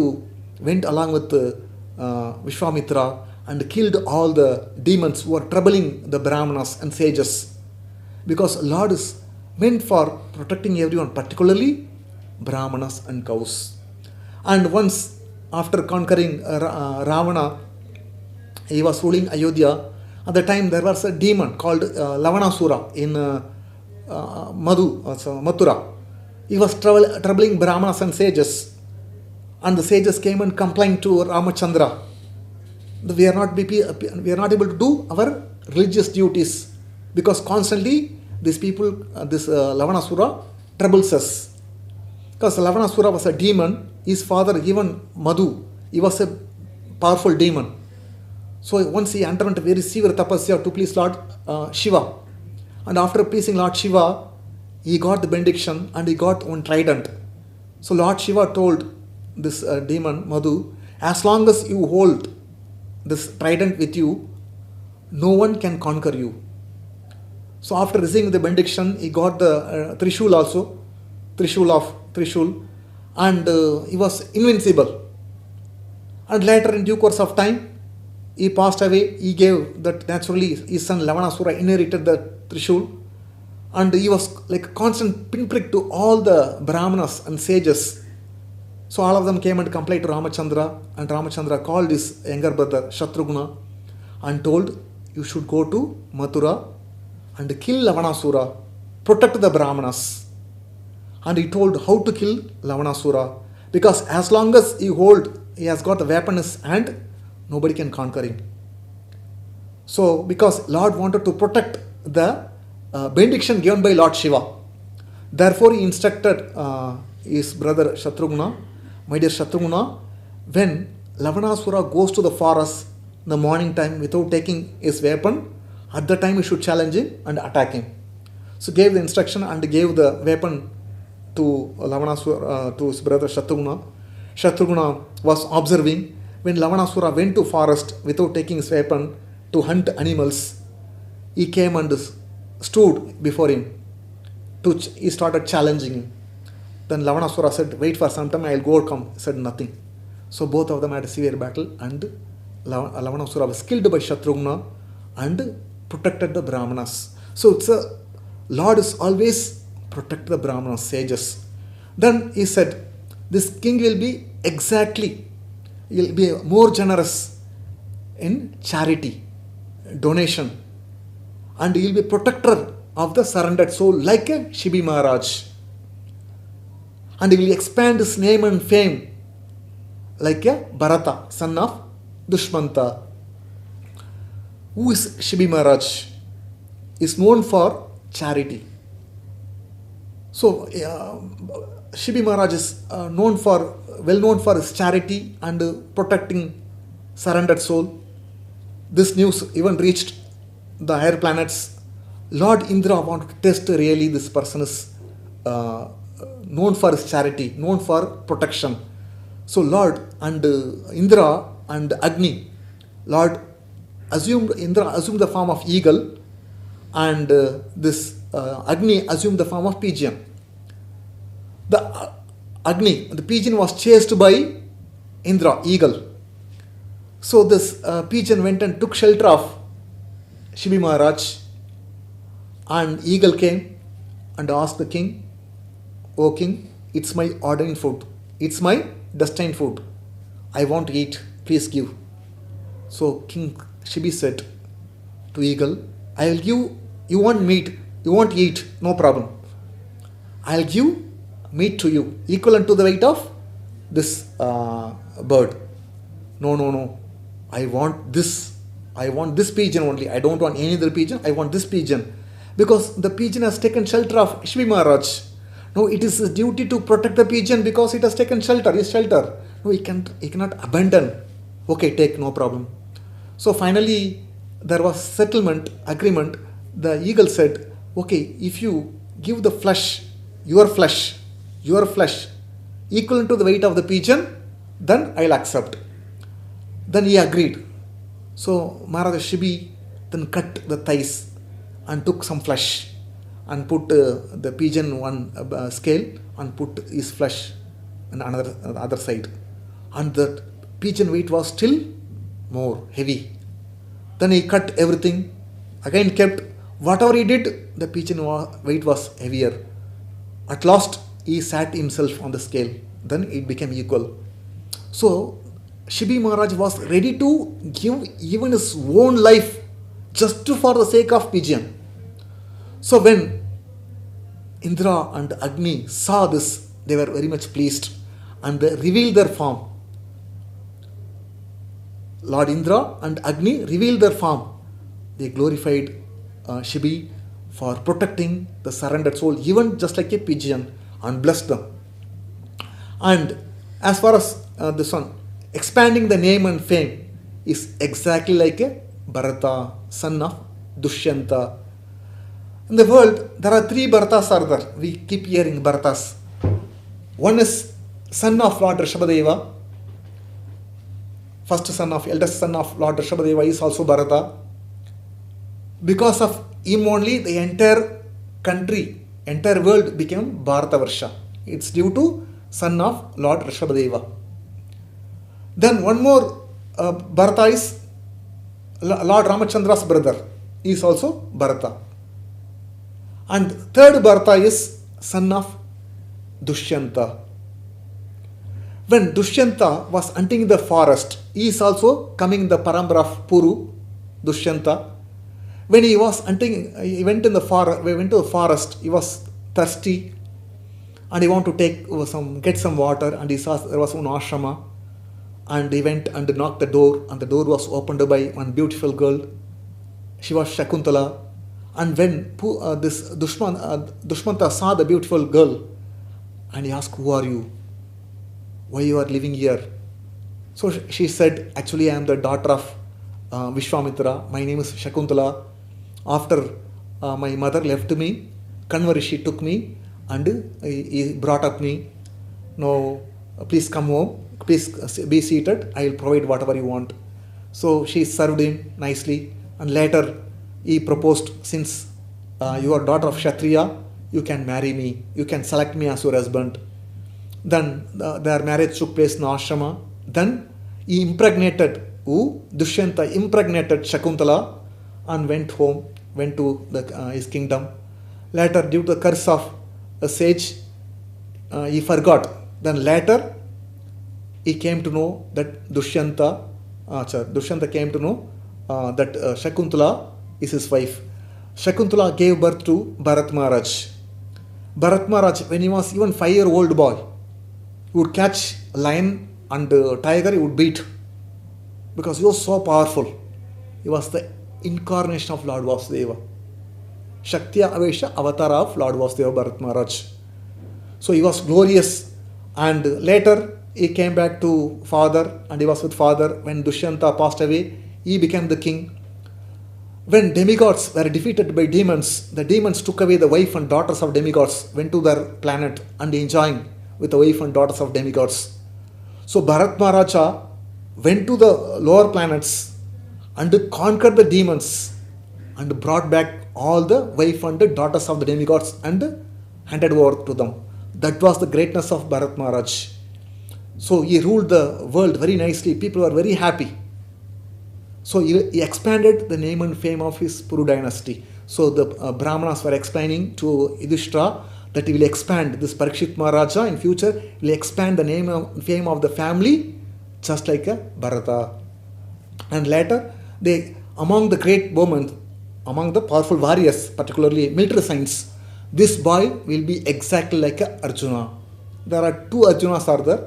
along with Vishwamitra and killed all the demons who were troubling the Brahmanas and sages. Because Lord is meant for protecting everyone, particularly Brahmanas and cows. And once, after conquering Ravana, he was ruling Ayodhya. At the time, there was a demon called Lavanasura in Mathura. He was troubling Brahmanas and sages. And the sages came and complained to Ramachandra. We are not able to do our religious duties because constantly these people, this Lavanasura troubles us. Because Lavanasura was a demon, his father, even Madhu, he was a powerful demon. So once he underwent a very severe tapasya to please Lord Shiva. And after pleasing Lord Shiva, he got the benediction and he got one trident. So Lord Shiva told this demon, Madhu, as long as you hold this trident with you, no one can conquer you. So after receiving the benediction, he got the Trishul also, Trishul, and he was invincible. And later, in due course of time, he passed away. He gave that, naturally his son Lavanasura inherited the Trishul, and he was like a constant pinprick to all the Brahmanas and sages. So all of them came and complained to Ramachandra, and Ramachandra called his younger brother Shatrughna and told, you should go to Mathura and kill Lavanasura, protect the Brahmanas. And he told how to kill Lavanasura, because as long as he has got the weapon in his hand, nobody can conquer him. So because Lord wanted to protect the benediction given by Lord Shiva, therefore he instructed his brother Shatrughna, my dear Shatrughna, when Lavanasura goes to the forest in the morning time without taking his weapon, at the time you should challenge him and attack him. So gave the instruction and gave the weapon to Lavanasura, to his brother Shatrughna. Shatrughna was observing when Lavanasura went to forest without taking his weapon to hunt animals. He came and stood before him. He started challenging him. Then Lavanasura said, wait for some time, I will go come. He said nothing. So both of them had a severe battle, and Lavanasura was killed by Shatrughna and protected the Brahmanas. So it's Lord is always protect the Brahmanas, sages. Then he said, this king will be he'll be more generous in charity, donation, and he'll be protector of the surrendered soul like a Shibi Maharaj. And he will expand his name and fame like a Bharata, son of Dushmanta. Who is Shibi Maharaj? Is known for charity. So Shibi Maharaj is well known for his charity and protecting surrendered soul. This news even reached the higher planets. Lord Indra wanted to test really this person is known for his charity, known for protection. So Lord and Indra and Agni, Indra assumed the form of eagle, and this Agni assumed the form of pigeon. The pigeon was chased by Indra, eagle. So this pigeon went and took shelter of Shibi Maharaj, and eagle came and asked the king, O king, it's my ordained food. It's my destined food. I want to eat. Please give. So King Shibi said to eagle, I will give, you want meat, you want eat, no problem. I'll give meat to you, equivalent to the weight of this bird. No. I want this pigeon only. I don't want any other pigeon. I want this pigeon. Because the pigeon has taken shelter of Shibi Maharaj. No, it is his duty to protect the pigeon because it has taken shelter, his shelter. No, he cannot abandon. Okay, take, no problem. So finally, there was settlement, agreement. The eagle said, okay, if you give the flesh, your flesh, equivalent to the weight of the pigeon, then I'll accept. Then he agreed. So Maharaj Shibi then cut the thighs and took some flesh and put the pigeon one scale and put his flesh on the other side. And the pigeon weight was still more heavy. Then he cut everything, again kept. Whatever he did, the pigeon weight was heavier. At last, he sat himself on the scale. Then it became equal. So, Shibi Maharaj was ready to give even his own life just for the sake of pigeon. So when Indra and Agni saw this, they were very much pleased and they revealed their form. Lord Indra and Agni revealed their form. They glorified Shibi for protecting the surrendered soul, even just like a pigeon, and blessed them. And as far as this one, expanding the name and fame is exactly like a Bharata, son of Dushyanta. In the world, there are 3 Bharatas are there. We keep hearing Bharatas. One is son of Lord Rishabhadeva. first son of, eldest son of Lord Rishabhadeva is also Bharata. Because of him only the entire country, entire world became Bharatavarsha. It's due to son of Lord Rishabhadeva. Then one more Bharata is Lord Ramachandra's brother. He is also Bharata. And third Bharata is son of Dushyanta. When Dushyanta was hunting in the forest, he is also coming in the parambara of Puru, Dushyanta. When he was hunting, he went to the forest, he was thirsty and he wanted to get some water, and he saw there was one ashrama, and he went and knocked the door, and the door was opened by one beautiful girl. She was Shakuntala. And when this Dushmanta saw the beautiful girl, and he asked, "Who are you? Why you are living here?" So she said, "Actually I am the daughter of Vishwamitra. My name is Shakuntala. After my mother left me, Kanva Rishi took me and he brought up me. Now please come home, please be seated, I will provide whatever you want." So she served him nicely, and later he proposed, "Since you are daughter of Kshatriya, you can marry me, you can select me as your husband." Then their marriage took place in ashrama. Then he impregnated, Dushyanta impregnated Shakuntala and went home, went to his kingdom. Later, due to the curse of a sage, he forgot. Then later, he came to know that Dushyanta came to know that Shakuntala is his wife. Shakuntala gave birth to Bharat Maharaj. Bharat Maharaj, when he was even 5-year-old boy, he would catch a lion and a tiger, he would beat, because he was so powerful. He was the incarnation of Lord Vasudeva. Shaktiya Avesha Avatara of Lord Vasudeva Bharat Maharaj. So he was glorious, and later he came back to father, and he was with father. When Dushyanta passed away, he became the king. When demigods were defeated by demons, the demons took away the wife and daughters of demigods, went to their planet and enjoying with the wife and daughters of demigods. So Bharat Maharaja went to the lower planets and conquered the demons and brought back all the wife and the daughters of the demigods and handed over to them. That was the greatness of Bharat Maharaj. So he ruled the world very nicely. People were very happy. So he expanded the name and fame of his Puru dynasty. So the Brahmanas were explaining to Yudhishthira that he will expand this Parikshith Maharaja in future. He will expand the name and fame of the family just like a Bharata. And later, among the great bowmen, among the powerful warriors, particularly military science, this boy will be exactly like a Arjuna. There are two Arjunas are there.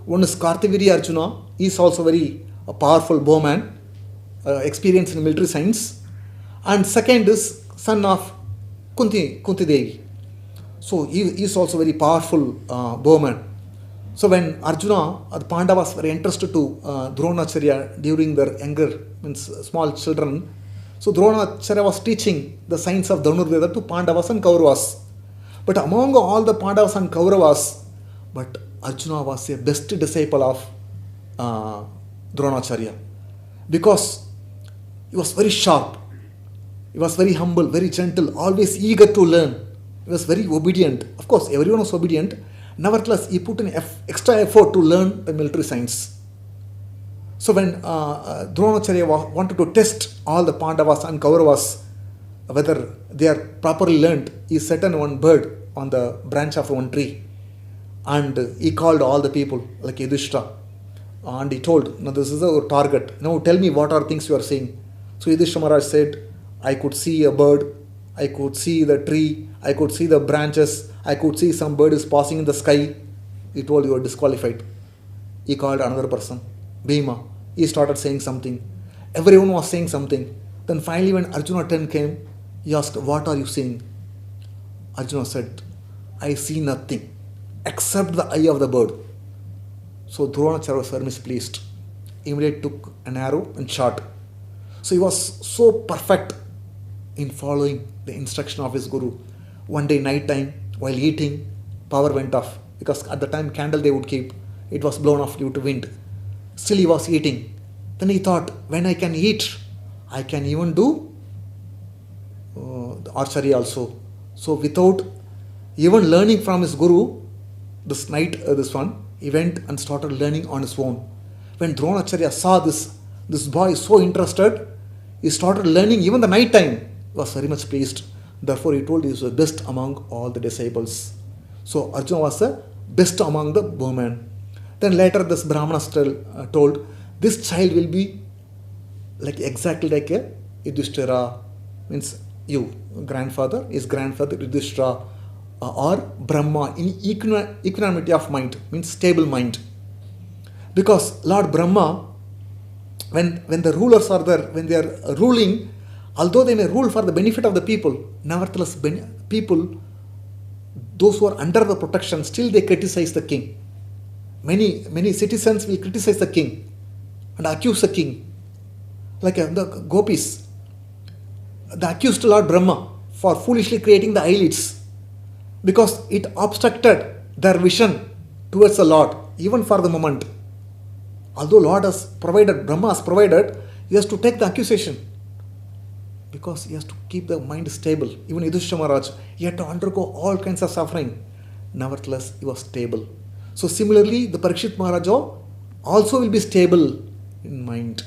One is Kartaviri Arjuna. He is also very powerful bowman, experienced in military science. And second is son of Kunti Devi. So he is also very powerful bowman. So when Arjuna, the Pandavas were entrusted to Dronacharya during their younger, means small children. So Dronacharya was teaching the science of Dhanurveda to Pandavas and Kauravas. But among all the Pandavas and Kauravas, but Arjuna was a best disciple of Dronacharya, because he was very sharp, he was very humble, very gentle, always eager to learn. He was very obedient. Of course, everyone was obedient. Nevertheless, he put in extra effort to learn the military science. So when Dronacharya wanted to test all the Pandavas and Kauravas, whether they are properly learned, he set on one bird on the branch of one tree. And he called all the people, like Yudhishthira. And he told, "Now this is our target. Now tell me what are things you are seeing." So Yudhishthira Maharaj said, "I could see a bird, I could see the tree, I could see the branches, I could see some bird is passing in the sky." He told, "You are disqualified." He called another person, Bhima. He started saying something. Everyone was saying something. Then finally when Arjuna's turn came, he asked, "What are you seeing?" Arjuna said, "I see nothing except the eye of the bird." So Dronacharya was very displeased. Immediately took an arrow and shot. So he was so perfect in following the instruction of his guru. One day night time, while eating, power went off, because at the time candle they would keep, it was blown off due to wind. Still he was eating. Then he thought, when I can eat, I can even do the archery also. So without even learning from his guru, this one, he went and started learning on his own. When Dronacharya saw this boy is so interested, he started learning even the night time. He was very much pleased. Therefore, he told he was the best among all the disciples. So Arjuna was the best among the women. Then later this Brahmana told, this child will be exactly like a Yudhishthira, means you, grandfather, his grandfather Yudhishthira, or Brahma in equanimity of mind, means stable mind. Because Lord Brahma, when the rulers are there, when they are ruling, although they may rule for the benefit of the people, nevertheless people, those who are under the protection, still they criticize the king. Many citizens will criticize the king and accuse the king. Like the gopis, they accused Lord Brahma for foolishly creating the eyelids because it obstructed their vision towards the Lord, even for the moment. Although Lord has provided, Brahma has provided, he has to take the accusation because he has to keep the mind stable. Even Yudhishthira Maharaj, he had to undergo all kinds of suffering. Nevertheless, he was stable. So similarly, the Parikshith Maharaj also will be stable in mind.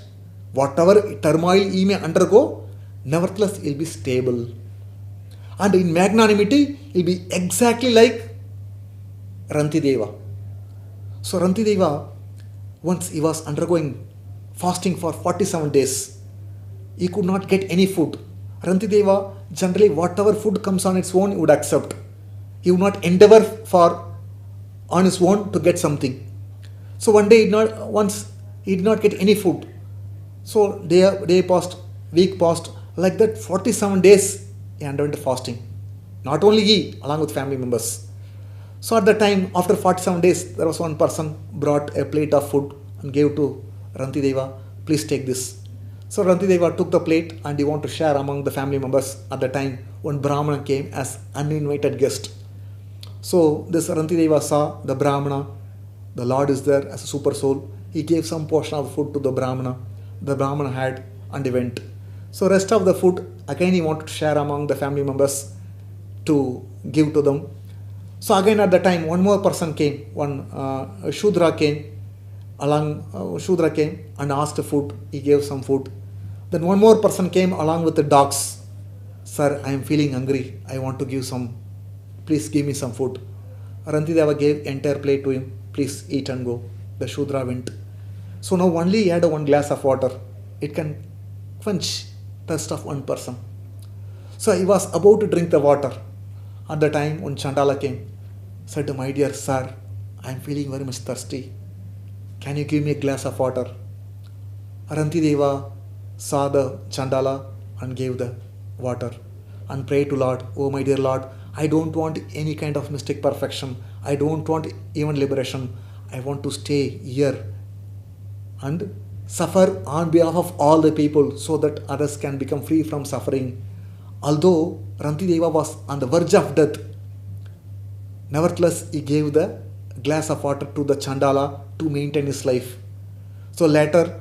Whatever turmoil he may undergo, nevertheless, he will be stable. And in magnanimity, he will be exactly like Rantideva. So Rantideva, once he was undergoing fasting for 47 days, he could not get any food. Rantideva, generally whatever food comes on its own, he would accept. He would not endeavor on his own to get something. So one day, he did not get any food. So day passed, week passed, like that 47 days he underwent fasting. Not only he, along with family members. So at the time, after 47 days, there was one person brought a plate of food and gave to Rantideva, please take this. So Rantideva took the plate and he wanted to share among the family members. At the time, one Brahmana came as uninvited guest. So this Rantideva saw the Brahmana, the Lord is there as a super soul. He gave some portion of the food to the Brahmana. The Brahmana had and he went. So rest of the food, again he wanted to share among the family members to give to them. So again at the time, one more person came, one Shudra came and asked for food. He gave some food. Then one more person came along with the dogs. Sir, I am feeling hungry. I want to give some. Please give me some food. Rantideva gave entire plate to him. Please eat and go. The Shudra went. So now only he had one glass of water. It can quench thirst of one person. So he was about to drink the water. At the time when Chandala came, said, my dear sir, I am feeling very much thirsty. Can you give me a glass of water? Rantideva saw the Chandala and gave the water and prayed to Lord, oh my dear Lord, I don't want any kind of mystic perfection. I don't want even liberation. I want to stay here and suffer on behalf of all the people so that others can become free from suffering. Although Rantideva was on the verge of death, nevertheless he gave the glass of water to the Chandala to maintain his life. So later,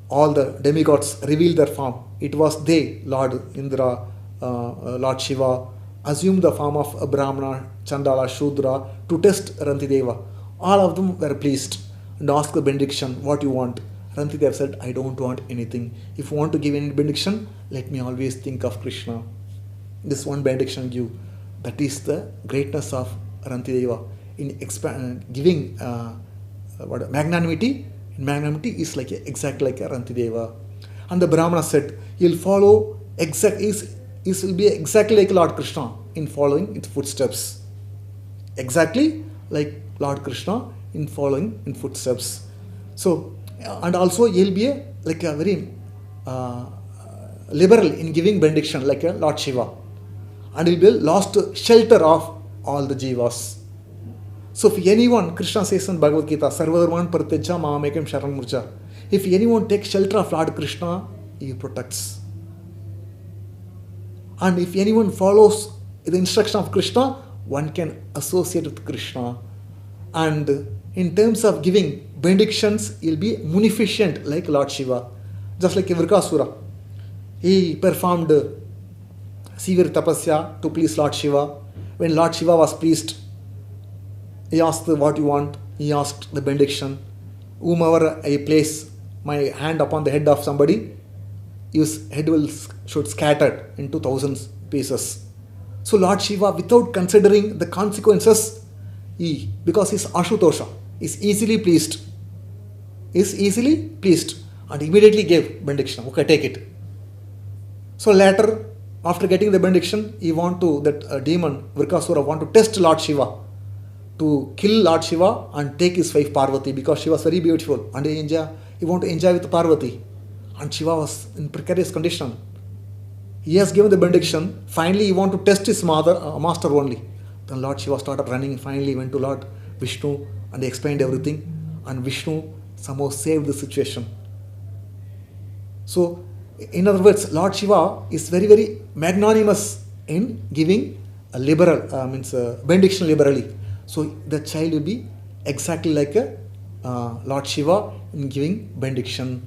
all the demigods revealed their form. It was they, Lord Indra, Lord Shiva, assumed the form of a Brahmana, Chandala, Shudra to test Rantideva. All of them were pleased and asked the benediction, what you want? Rantideva said, I don't want anything. If you want to give any benediction, let me always think of Krishna. This one benediction give. That is the greatness of Rantideva in giving magnanimity. Magnanimity is exactly like a Rantideva. And the Brahmana said, he'll follow he will be exactly like Lord Krishna in following its footsteps. Exactly like Lord Krishna in following in footsteps. So, and also he'll be a very liberal in giving benediction like a Lord Shiva. And he'll be lost shelter of all the jivas. So if anyone, Krishna says in Bhagavad Gita, Sarvadharman Pratyaja Mahamekam Sharan Murja. If anyone takes shelter of Lord Krishna, he protects. And if anyone follows the instruction of Krishna, one can associate with Krishna. And in terms of giving benedictions, he'll be munificent like Lord Shiva. Just like Virkasura. He performed severe tapasya to please Lord Shiva. When Lord Shiva was pleased, he asked what you want. He asked the benediction. Whomever I place my hand upon the head of somebody, his head should scatter into thousands pieces. So Lord Shiva, without considering the consequences, because he is Ashutosha, is easily pleased. And immediately gave benediction. Okay, take it. So later, after getting the benediction, that demon, Virkasura, want to test Lord Shiva, to kill Lord Shiva and take his wife Parvati, because she was very beautiful and he want to enjoy with Parvati. And Shiva was in precarious condition. He has given the benediction. Finally, he want to test his master only. Then Lord Shiva started running. Finally, he went to Lord Vishnu and he explained everything. And Vishnu somehow saved the situation. So, in other words, Lord Shiva is very, very magnanimous in giving a benediction liberally. So, the child will be exactly like Lord Shiva in giving benediction.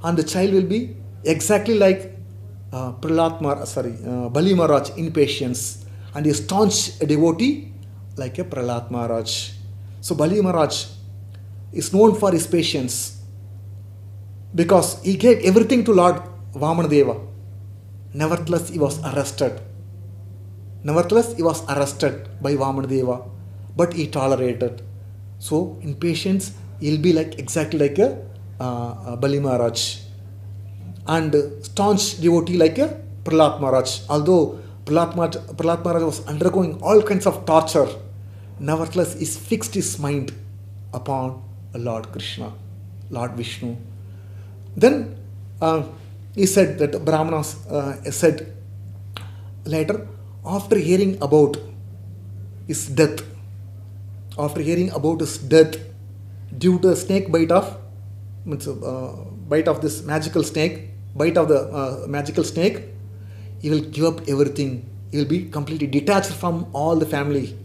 And the child will be exactly like Bali Maharaj in patience, and a staunch devotee like a Prahlad Maharaj. So Bali Maharaj is known for his patience because he gave everything to Lord Vamanadeva. Nevertheless, he was arrested. By Vamanadeva, but he tolerated. So in patience, he'll be exactly like a Bali Maharaj. And staunch devotee like a Prahlad Maharaj. Although Prahlad Maharaj was undergoing all kinds of torture, nevertheless he fixed his mind upon Lord Krishna, Lord Vishnu. Then he said that Brahmanas said later, after hearing about his death, due to a snake bite of this magical snake, he will give up everything. He will be completely detached from all the family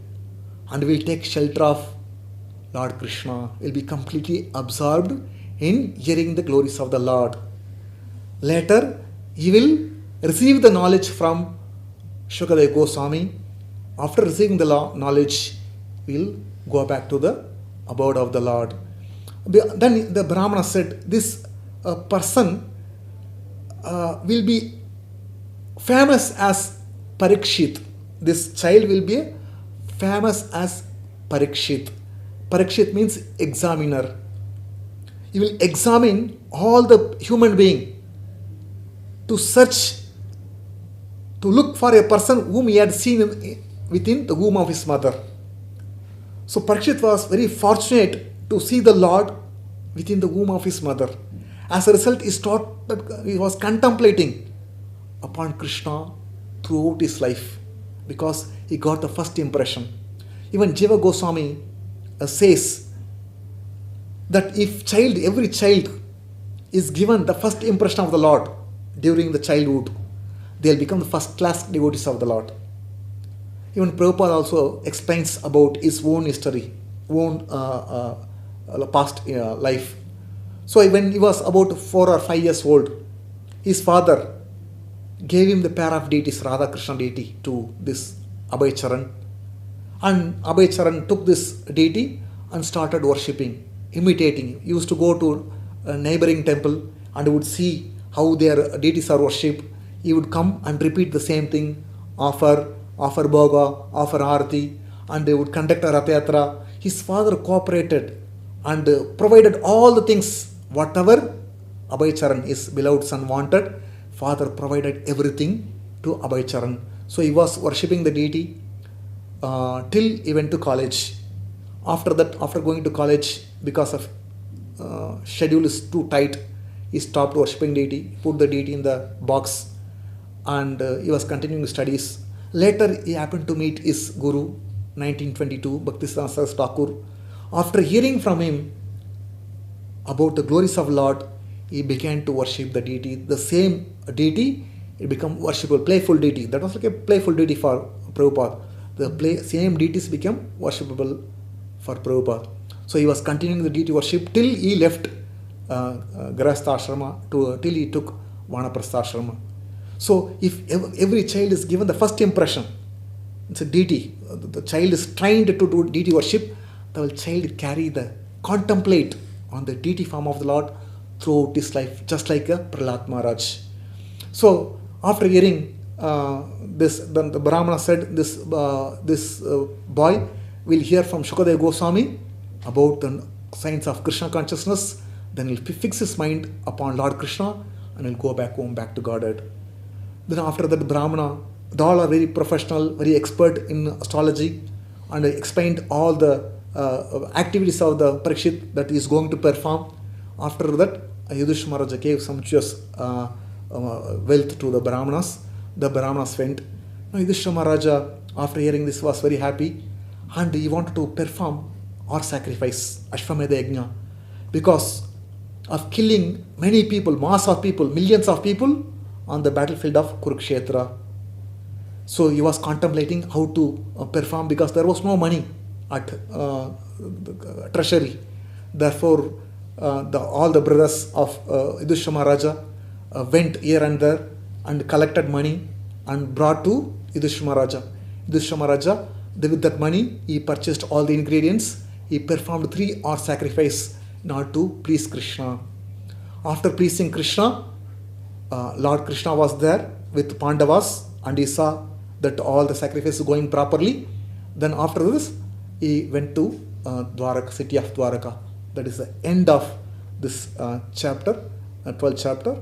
and will take shelter of Lord Krishna. He will be completely absorbed in hearing the glories of the Lord. Later, he will receive the knowledge from Shukadeva Goswami. After receiving the knowledge, he will go back to the abode of the Lord. Then the Brahmana said, this person will be famous as Parikshith. This child will be famous as Parikshith. Parikshith means examiner. He will examine all the human being to look for a person whom he had seen within the womb of his mother. So Parikshith was very fortunate to see the Lord within the womb of his mother. As a result, he was contemplating upon Krishna throughout his life because he got the first impression. Even Jiva Goswami says that if every child is given the first impression of the Lord during the childhood, they will become the first class devotees of the Lord. Even Prabhupada also explains about his own history, past life. So when he was about 4 or 5 years old, his father gave him the pair of deities, Radha Krishna deity, to this Abhay Charan. And Abhay Charan took this deity and started worshipping, imitating. He used to go to a neighboring temple and would see how their deities are worshipped. He would come and repeat the same thing, offer bhoga, offer arati, and they would conduct a Rath Yatra. His father cooperated and provided all the things, whatever Abhay Charan, his beloved son, wanted. Father provided everything to Abhay Charan. So he was worshipping the deity till he went to college. After that, after going to college, because of schedule is too tight, he stopped worshipping deity, put the deity in the box, and he was continuing studies. Later, he happened to meet his guru, 1922, Bhaktisiddhanta Thakur. After hearing from him about the glories of Lord, he began to worship the deity. The same deity, it became worshipable, playful deity. That was like a playful deity for Prabhupada. The same deities became worshipable for Prabhupada. So he was continuing the deity worship till he left Grahastha Ashrama till he took Vanaprastha Ashrama. So if every child is given the first impression, it's a deity, the child is trained to do deity worship, the child contemplate on the deity form of the Lord throughout his life, just like a Prahlad Maharaj. So after hearing this, then the Brahmana said, this boy will hear from Shukadev Goswami about the science of Krishna consciousness, then he'll fix his mind upon Lord Krishna and he'll go back home, back to Godhead. Then after that, the Brahmana, they all are very professional, very expert in astrology, and explained all the activities of the Parikshith that he is going to perform. After that, Yudhishthira Maharaja gave sumptuous wealth to the Brahmanas. The Brahmanas went. Now Yudhishthira Maharaja, after hearing this, was very happy, and he wanted to perform or sacrifice Ashwamedha Yajna because of killing many people, mass of people, millions of people on the battlefield of Kurukshetra. So he was contemplating how to perform because there was no money at the treasury. Therefore, all the brothers of Yudhishthira Maharaja went here and there and collected money and brought to Yudhishthira Maharaja. Yudhishthira Maharaja, with that money, he purchased all the ingredients. He performed 3-hour sacrifice in order to please Krishna. After pleasing Krishna, Lord Krishna was there with Pandavas and he saw that all the sacrifice is going properly. Then after this, he went to Dwaraka, city of Dwaraka. That is the end of this chapter, 12th chapter.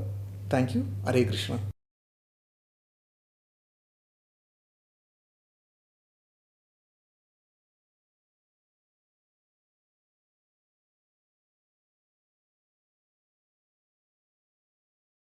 Thank you. Hare Krishna.